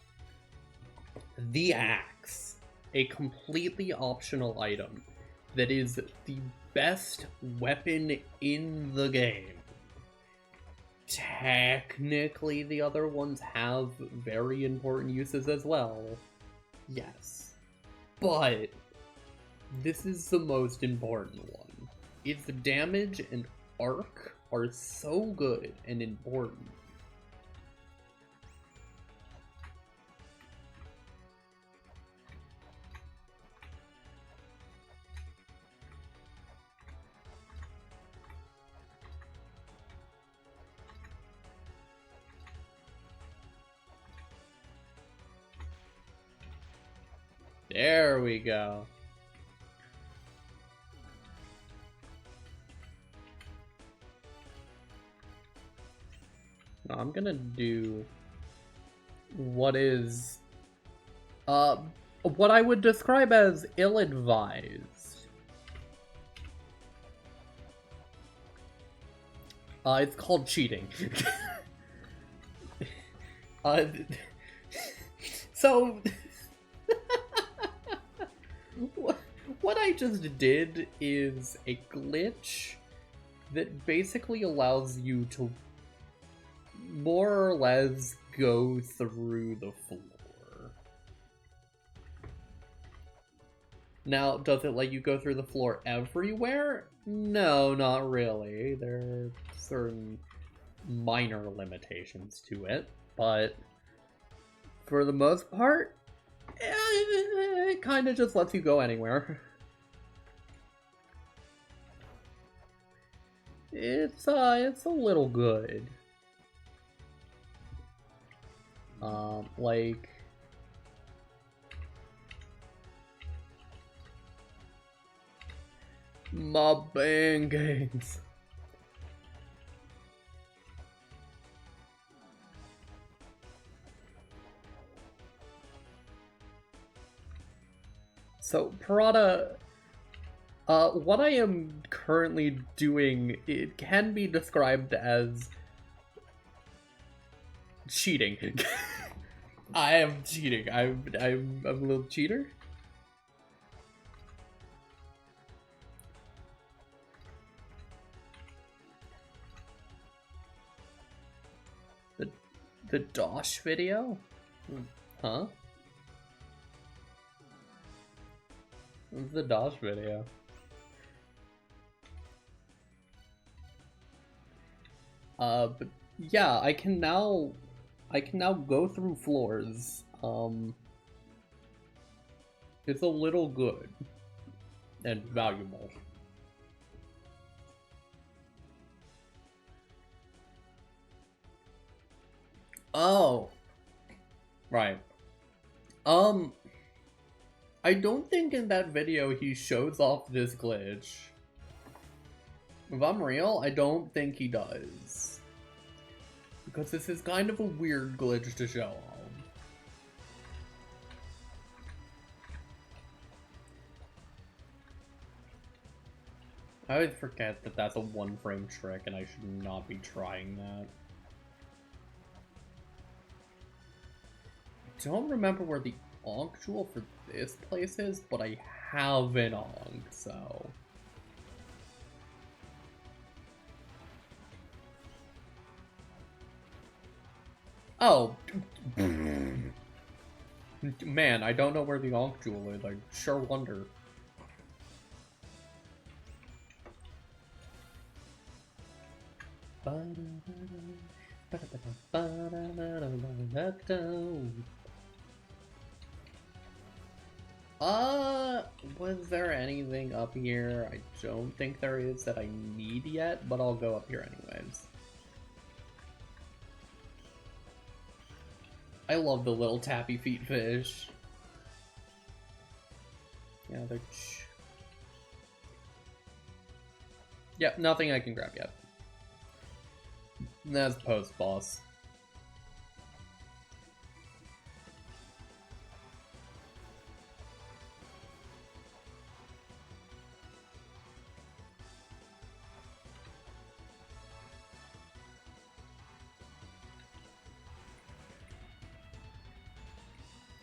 The axe. A completely optional item that is the best weapon in the game. technically the other ones have very important uses as well. Yes. But this is the most important one. Its damage and arc are so good and important. There we go. Now I'm gonna do what is what I would describe as ill-advised. It's called cheating. So what I just did is a glitch that basically allows you to more or less go through the floor. Now, does it let you go through the floor everywhere? No, not really. There are certain minor limitations to it, but for the most part, it kind of just lets you go anywhere. It's a little good. Like, my pancakes. So, Parada, what I am currently doing, it can be described as cheating. I am cheating. I'm a little cheater. The Dosh video? Huh? What's the Dosh video? But yeah, I can now go through floors. It's a little good and valuable. Oh, right. I don't think in that video he shows off this glitch. If I'm real, I don't think he does. Because this is kind of a weird glitch to show off. I always forget that that's a one-frame trick and I should not be trying that. I don't remember where the Ankh jewel for this place is, but I have an Ankh, so... Oh! Man, I don't know where the Ankh jewel is, I sure wonder. Was there anything up here? I don't think there is that I need yet, but I'll go up here anyways. I love the little tappy feet fish. Yeah, they're... Yep, nothing I can grab yet. That's post-boss.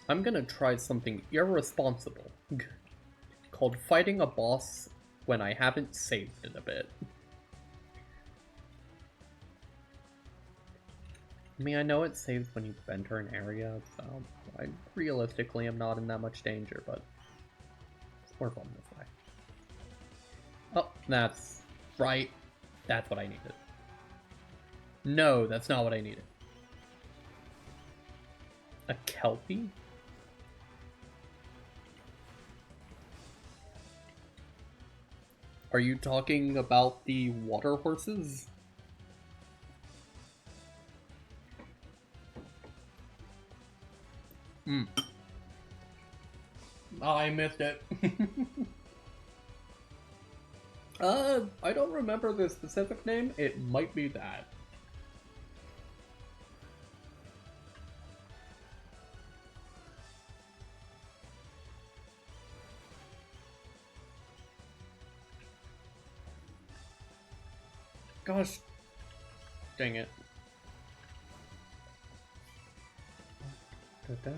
I'm gonna try something irresponsible called fighting a boss when I haven't saved in a bit. I mean, I know it saves when you enter an area, so I realistically am not in that much danger, but it's more fun this way. Oh, that's right. That's what I needed. No, that's not what I needed. A Kelpie? Are you talking about the water horses? Hmm. Oh, I missed it. I don't remember the specific name. It might be that. Gosh. Dang it. Da-da.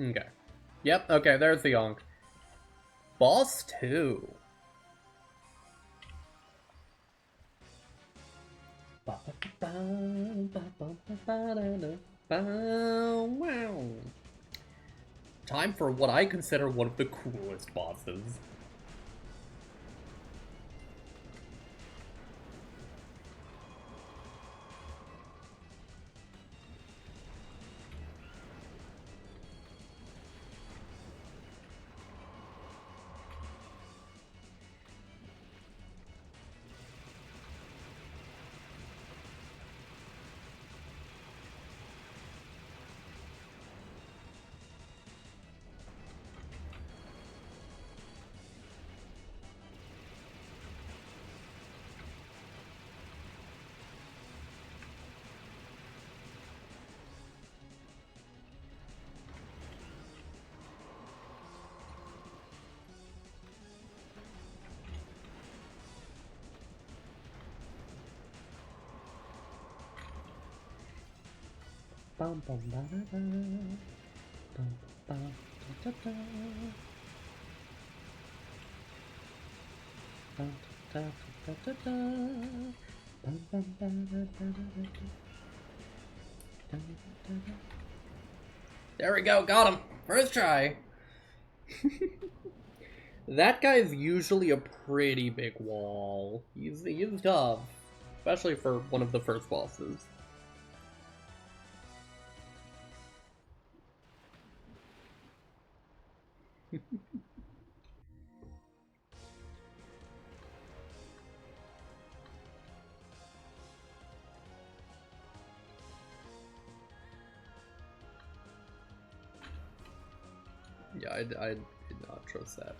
Okay. Yep, okay, there's the Yonk. Boss 2. Wow. Time for what I consider one of the coolest bosses. Bum bum ba da da. Bum ba da da da. Bum da da da da. Bum bum ba da da da da. There we go, got him! First try! That guy is usually a pretty big wall. He's tough. Especially for one of the first bosses. Yeah, I did not trust that.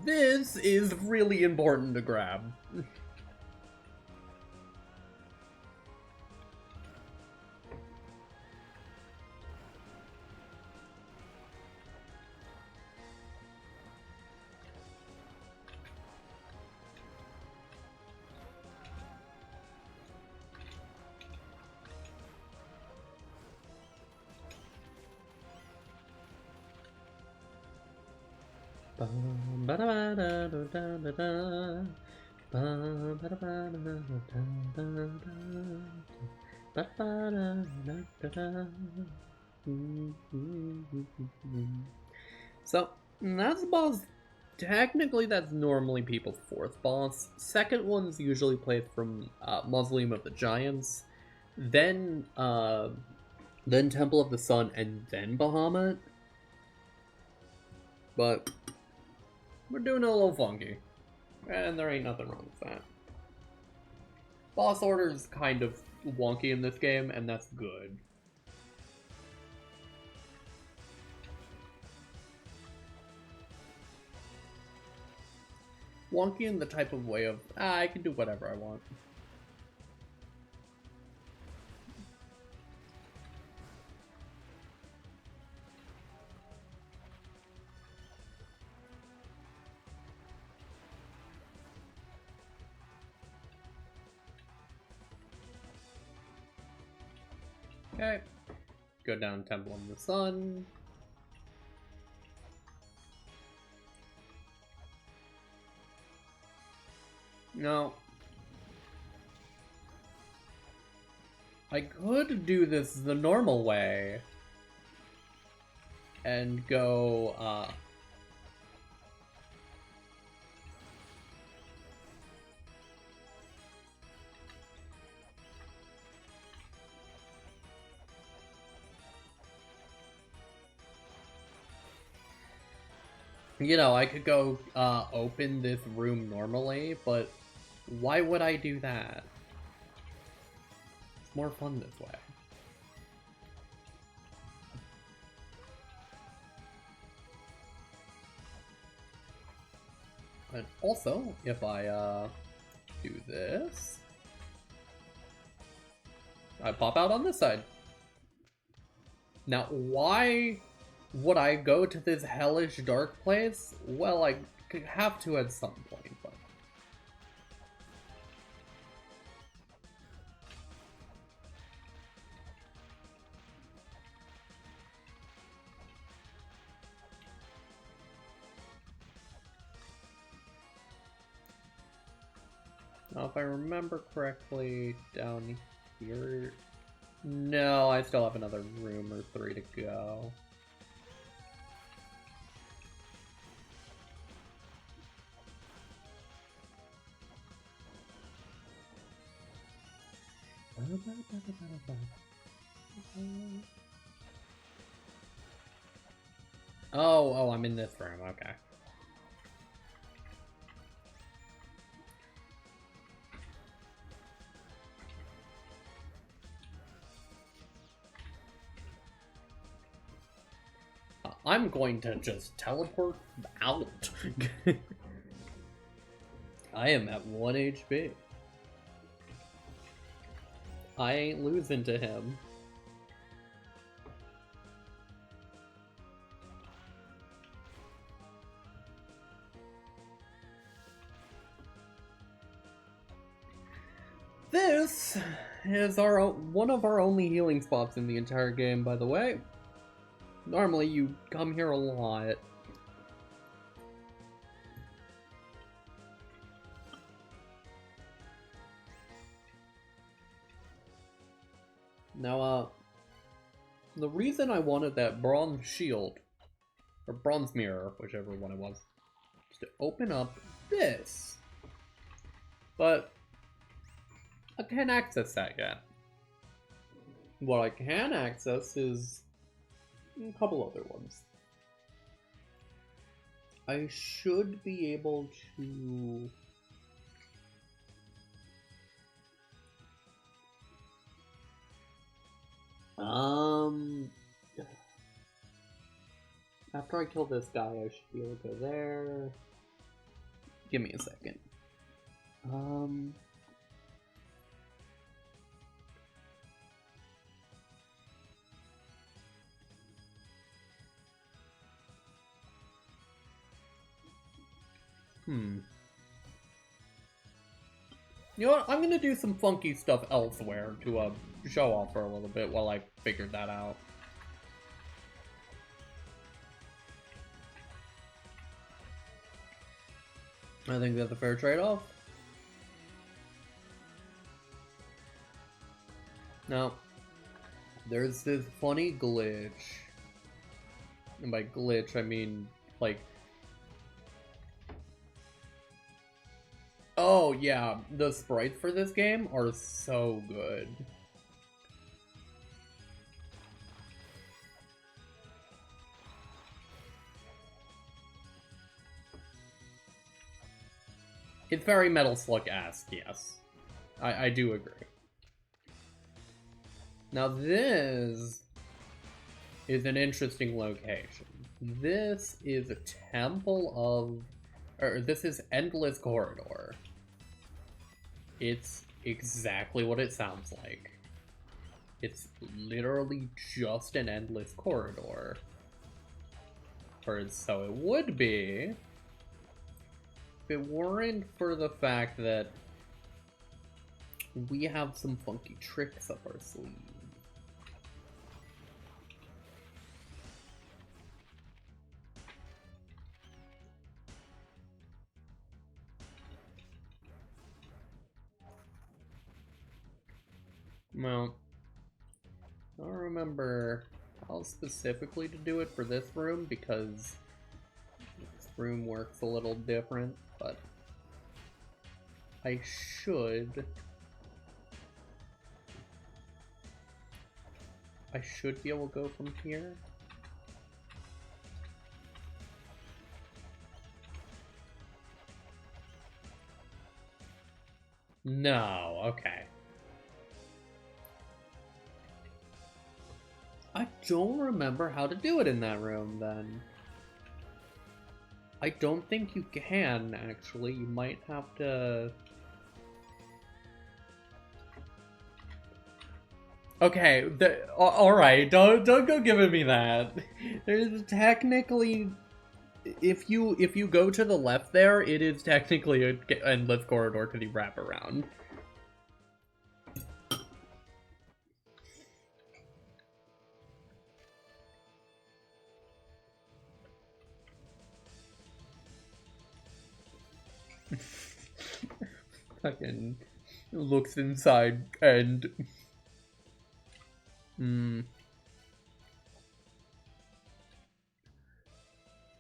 This is really important to grab. So, that's the boss. Technically, that's normally people's fourth boss. Second one's usually played from Mausoleum of the Giants, then Temple of the Sun, and then Bahamut. But we're doing it a little funky, and there ain't nothing wrong with that. Boss order is kind of wonky in this game, and that's good. wonky in the type of way of, I can do whatever I want. Okay. Go down Temple of the Sun. No. I could do this the normal way. And go, you know, I could go, open this room normally, but why would I do that? It's more fun this way. And also, if I, do this, I pop out on this side. Now, why would I go to this hellish dark place? Well, I have to at some point, but... Now, if I remember correctly, down here... No, I still have another room or 3 to go. Oh, I'm in this room, okay. I'm going to just teleport out. I am at 1 HP. I ain't losing to him. This is one of our only healing spots in the entire game, by the way. Normally you come here a lot. Now, the reason I wanted that bronze shield, or bronze mirror, whichever one it was, is to open up this. But I can't access that yet. What I can access is a couple other ones. I should be able to... After I kill this guy, I should be able to go there. Give me a second. You know what? I'm gonna do some funky stuff elsewhere to show off for a little bit while I figure that out. I think that's a fair trade-off. Now, there's this funny glitch. And by glitch, I mean, like... Oh, yeah, the sprites for this game are so good. It's very Metal Slug-esque, yes. I do agree. Now this is an interesting location. This is a temple of or this is Endless Corridor. It's exactly what it sounds like. It's literally just an endless corridor. Or so it would be, if it weren't for the fact that we have some funky tricks up our sleeve. Well, I don't remember how specifically to do it for this room because this room works a little different, but I should be able to go from here. No, okay. I don't remember how to do it in that room, then. I don't think you can, actually. You might have to... Okay, alright, don't go giving me that. There's technically... If you go to the left there, it is technically an endless corridor because you wrap around. Fucking looks inside and...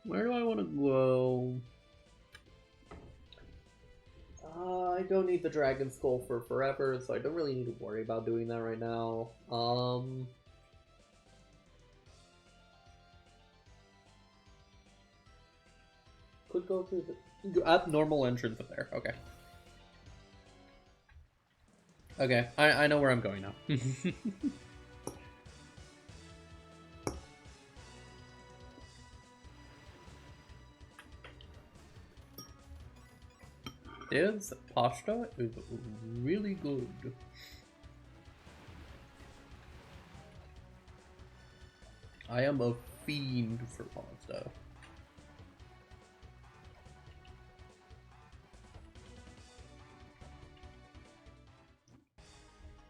Where do I want to go? I don't need the dragon skull for forever, so I don't really need to worry about doing that right now. Could go through the normal entrance up there. Okay. Okay, I know where I'm going now. This pasta is really good. I am a fiend for pasta.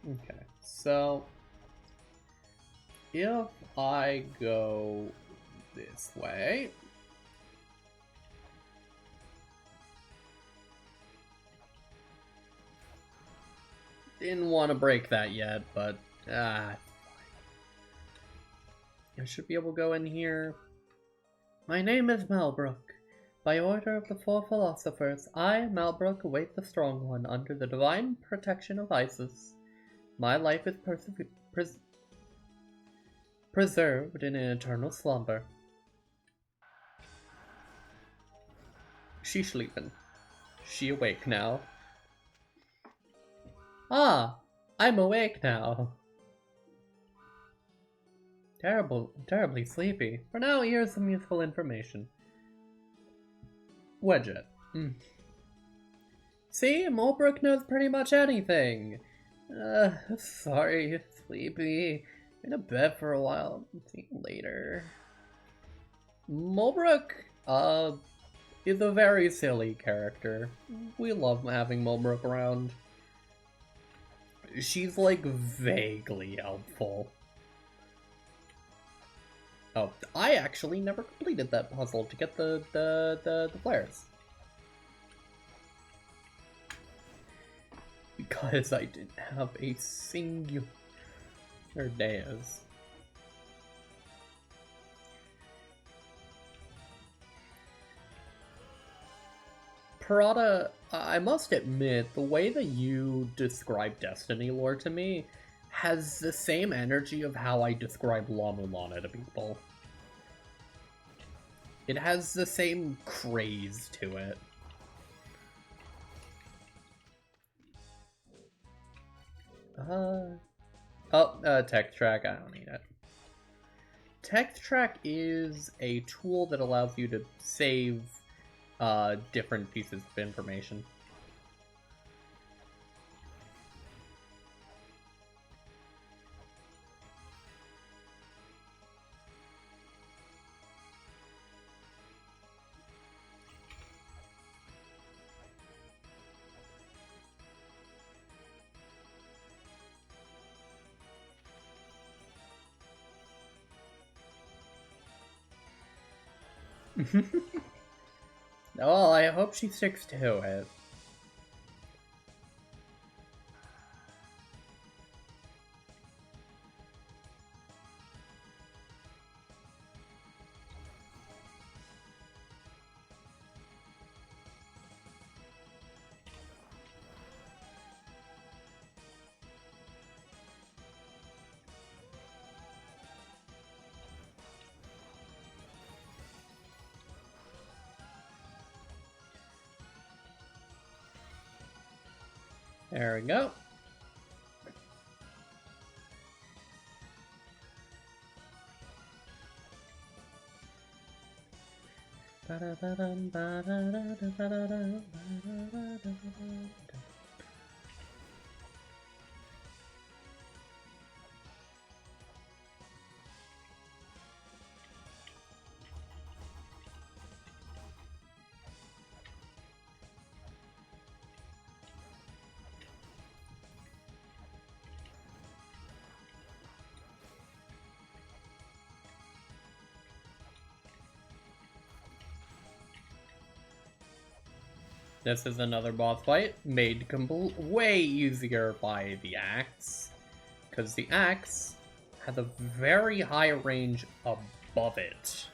Okay, so if I go this way, didn't want to break that yet, but I should be able to go in here. My name is Malbrook. By order of the four philosophers, I, Malbrook, await the Strong One under the divine protection of Isis. My life is preserved in an eternal slumber. She sleeping. She awake now. Ah, I'm awake now. Terribly sleepy. For now, here's some useful information. Wedget. See, Mulbrook knows pretty much anything. Sorry, sleepy. In a bed for a while. See you later. Mulbrook, is a very silly character. We love having Mulbrook around. She's, like, vaguely helpful. Oh, I actually never completed that puzzle to get the flares. Because I didn't have a singular Deus. Parada, I must admit, the way that you describe Destiny lore to me has the same energy of how I describe La Mulana to people. It has the same craze to it. Text track, I don't need it. Text track is a tool that allows you to save different pieces of information. Well, I hope she sticks to it. There we go. This is another boss fight, made way easier by the axe, because the axe has a very high range above it.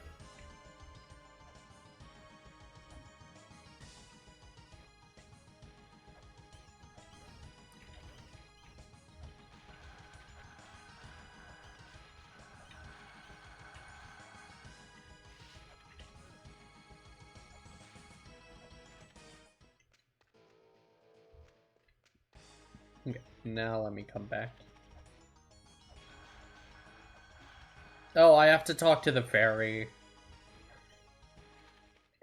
Okay, now let me come back. Oh, I have to talk to the fairy.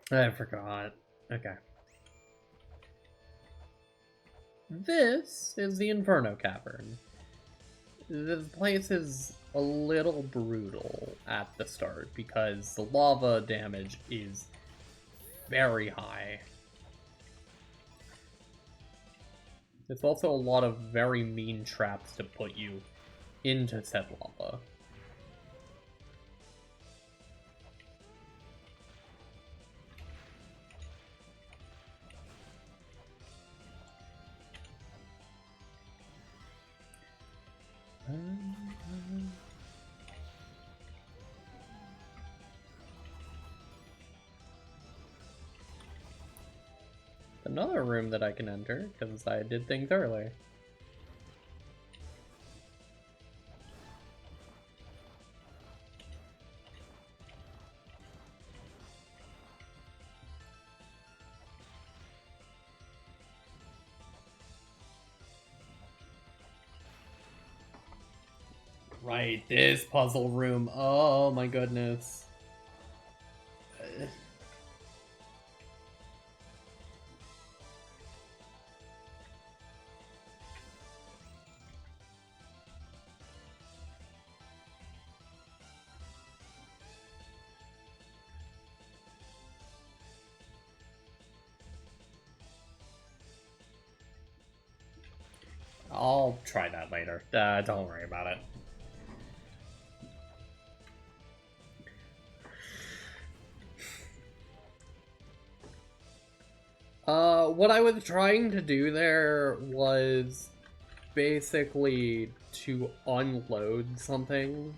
I forgot. Okay. This is the Inferno Cavern. This place is a little brutal at the start because the lava damage is very high. There's also a lot of very mean traps to put you into said lava. Another room that I can enter, because I did things early. Right, this puzzle room. Oh my goodness. I'll try that later. Don't worry about it. What I was trying to do there was basically to unload something.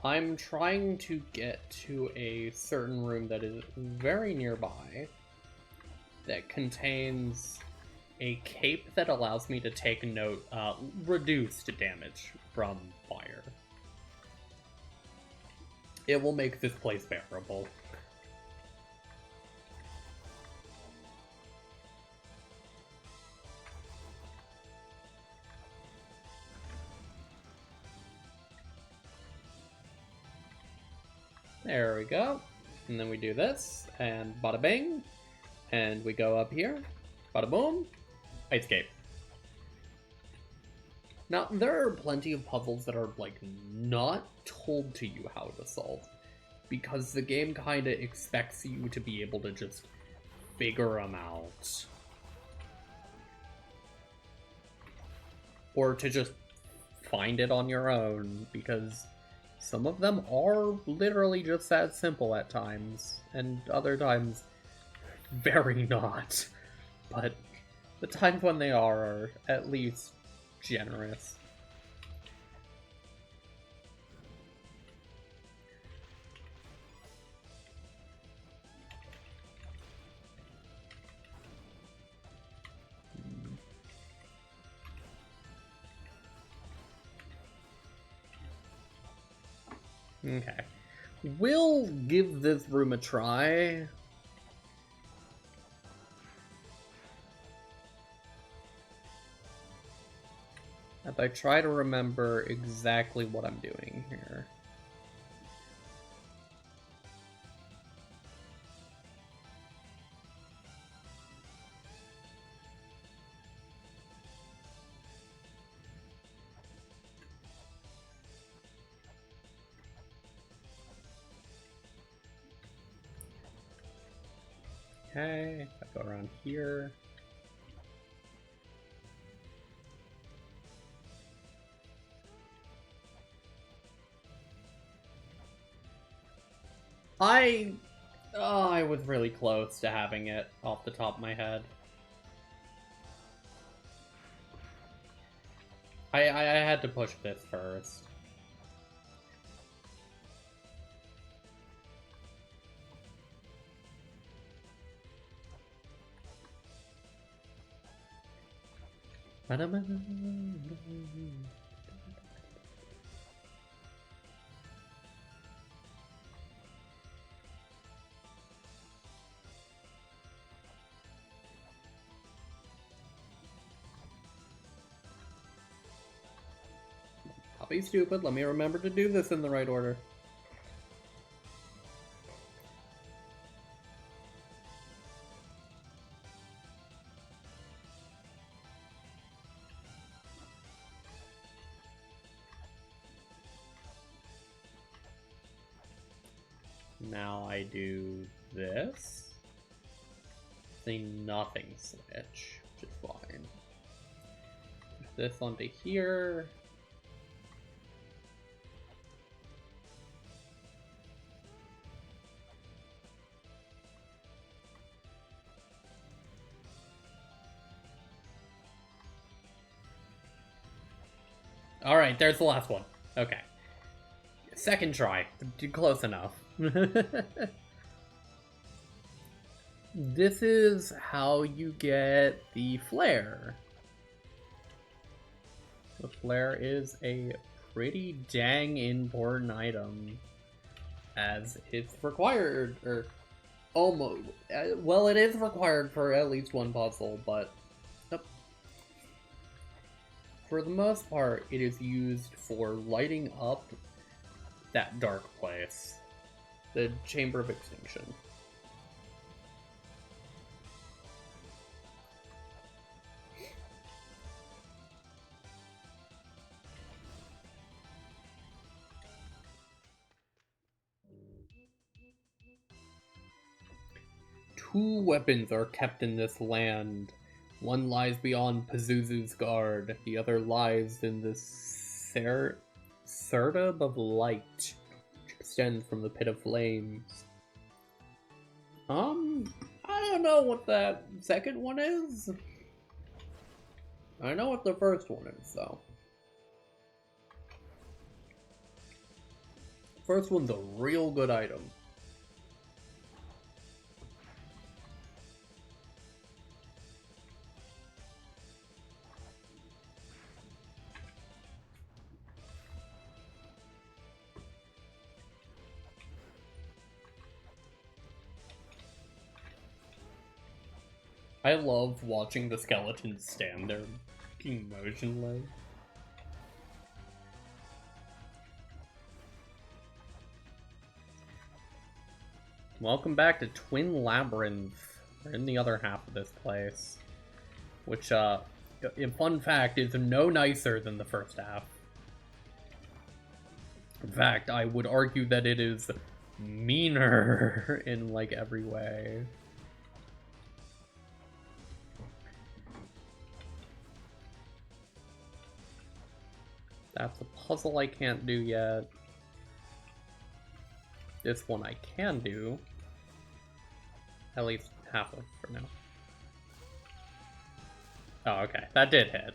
I'm trying to get to a certain room that is very nearby that contains a cape that allows me to take reduced damage from fire. It will make this place bearable. There we go. And then we do this, and bada bing. And we go up here, bada boom, ice skate. Now, there are plenty of puzzles that are, like, not told to you how to solve, because the game kind of expects you to be able to just figure them out. Or to just find it on your own, because some of them are literally just that simple at times, and other times, very not. But the times when they are at least generous. Okay. We'll give this room a try. As I try to remember exactly what I'm doing here. Okay, I go around here. I was really close to having it off the top of my head. I had to push this first. I'll be stupid. Let me remember to do this in the right order. Now I do this. The nothing switch, which is fine. Push this onto here. Alright, there's the last one. Okay. Second try. Close enough. This is how you get the flare. The flare is a pretty dang important item, as it's required, or almost, well, it is required for at least one puzzle, but for the most part, it is used for lighting up that dark place, the Chamber of Extinction. Two weapons are kept in this land. One lies beyond Pazuzu's guard, the other lies in the Serdab of Light, which extends from the Pit of Flames. I don't know what that second one is. I know what the first one is, though. First one's a real good item. I love watching the skeletons stand there being motionless. Welcome back to Twin Labyrinth. We're in the other half of this place. Which, in fun fact, is no nicer than the first half. In fact, I would argue that it is meaner in, like, every way. That's a puzzle I can't do yet. This one I can do. At least half of for now. Oh, okay. That did hit.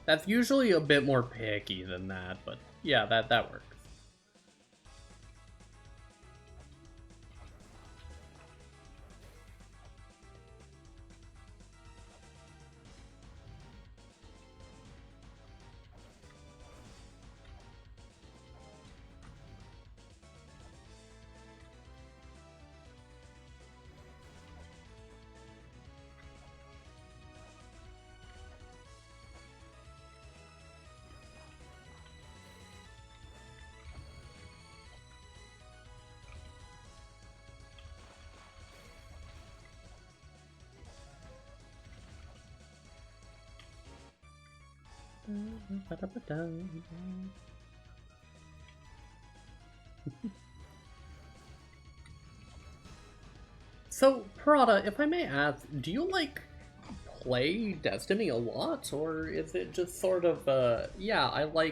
That's usually a bit more picky than that, but yeah, that works. So, Parada, if I may ask, do you, like, play Destiny a lot, or is it just sort of, yeah, I like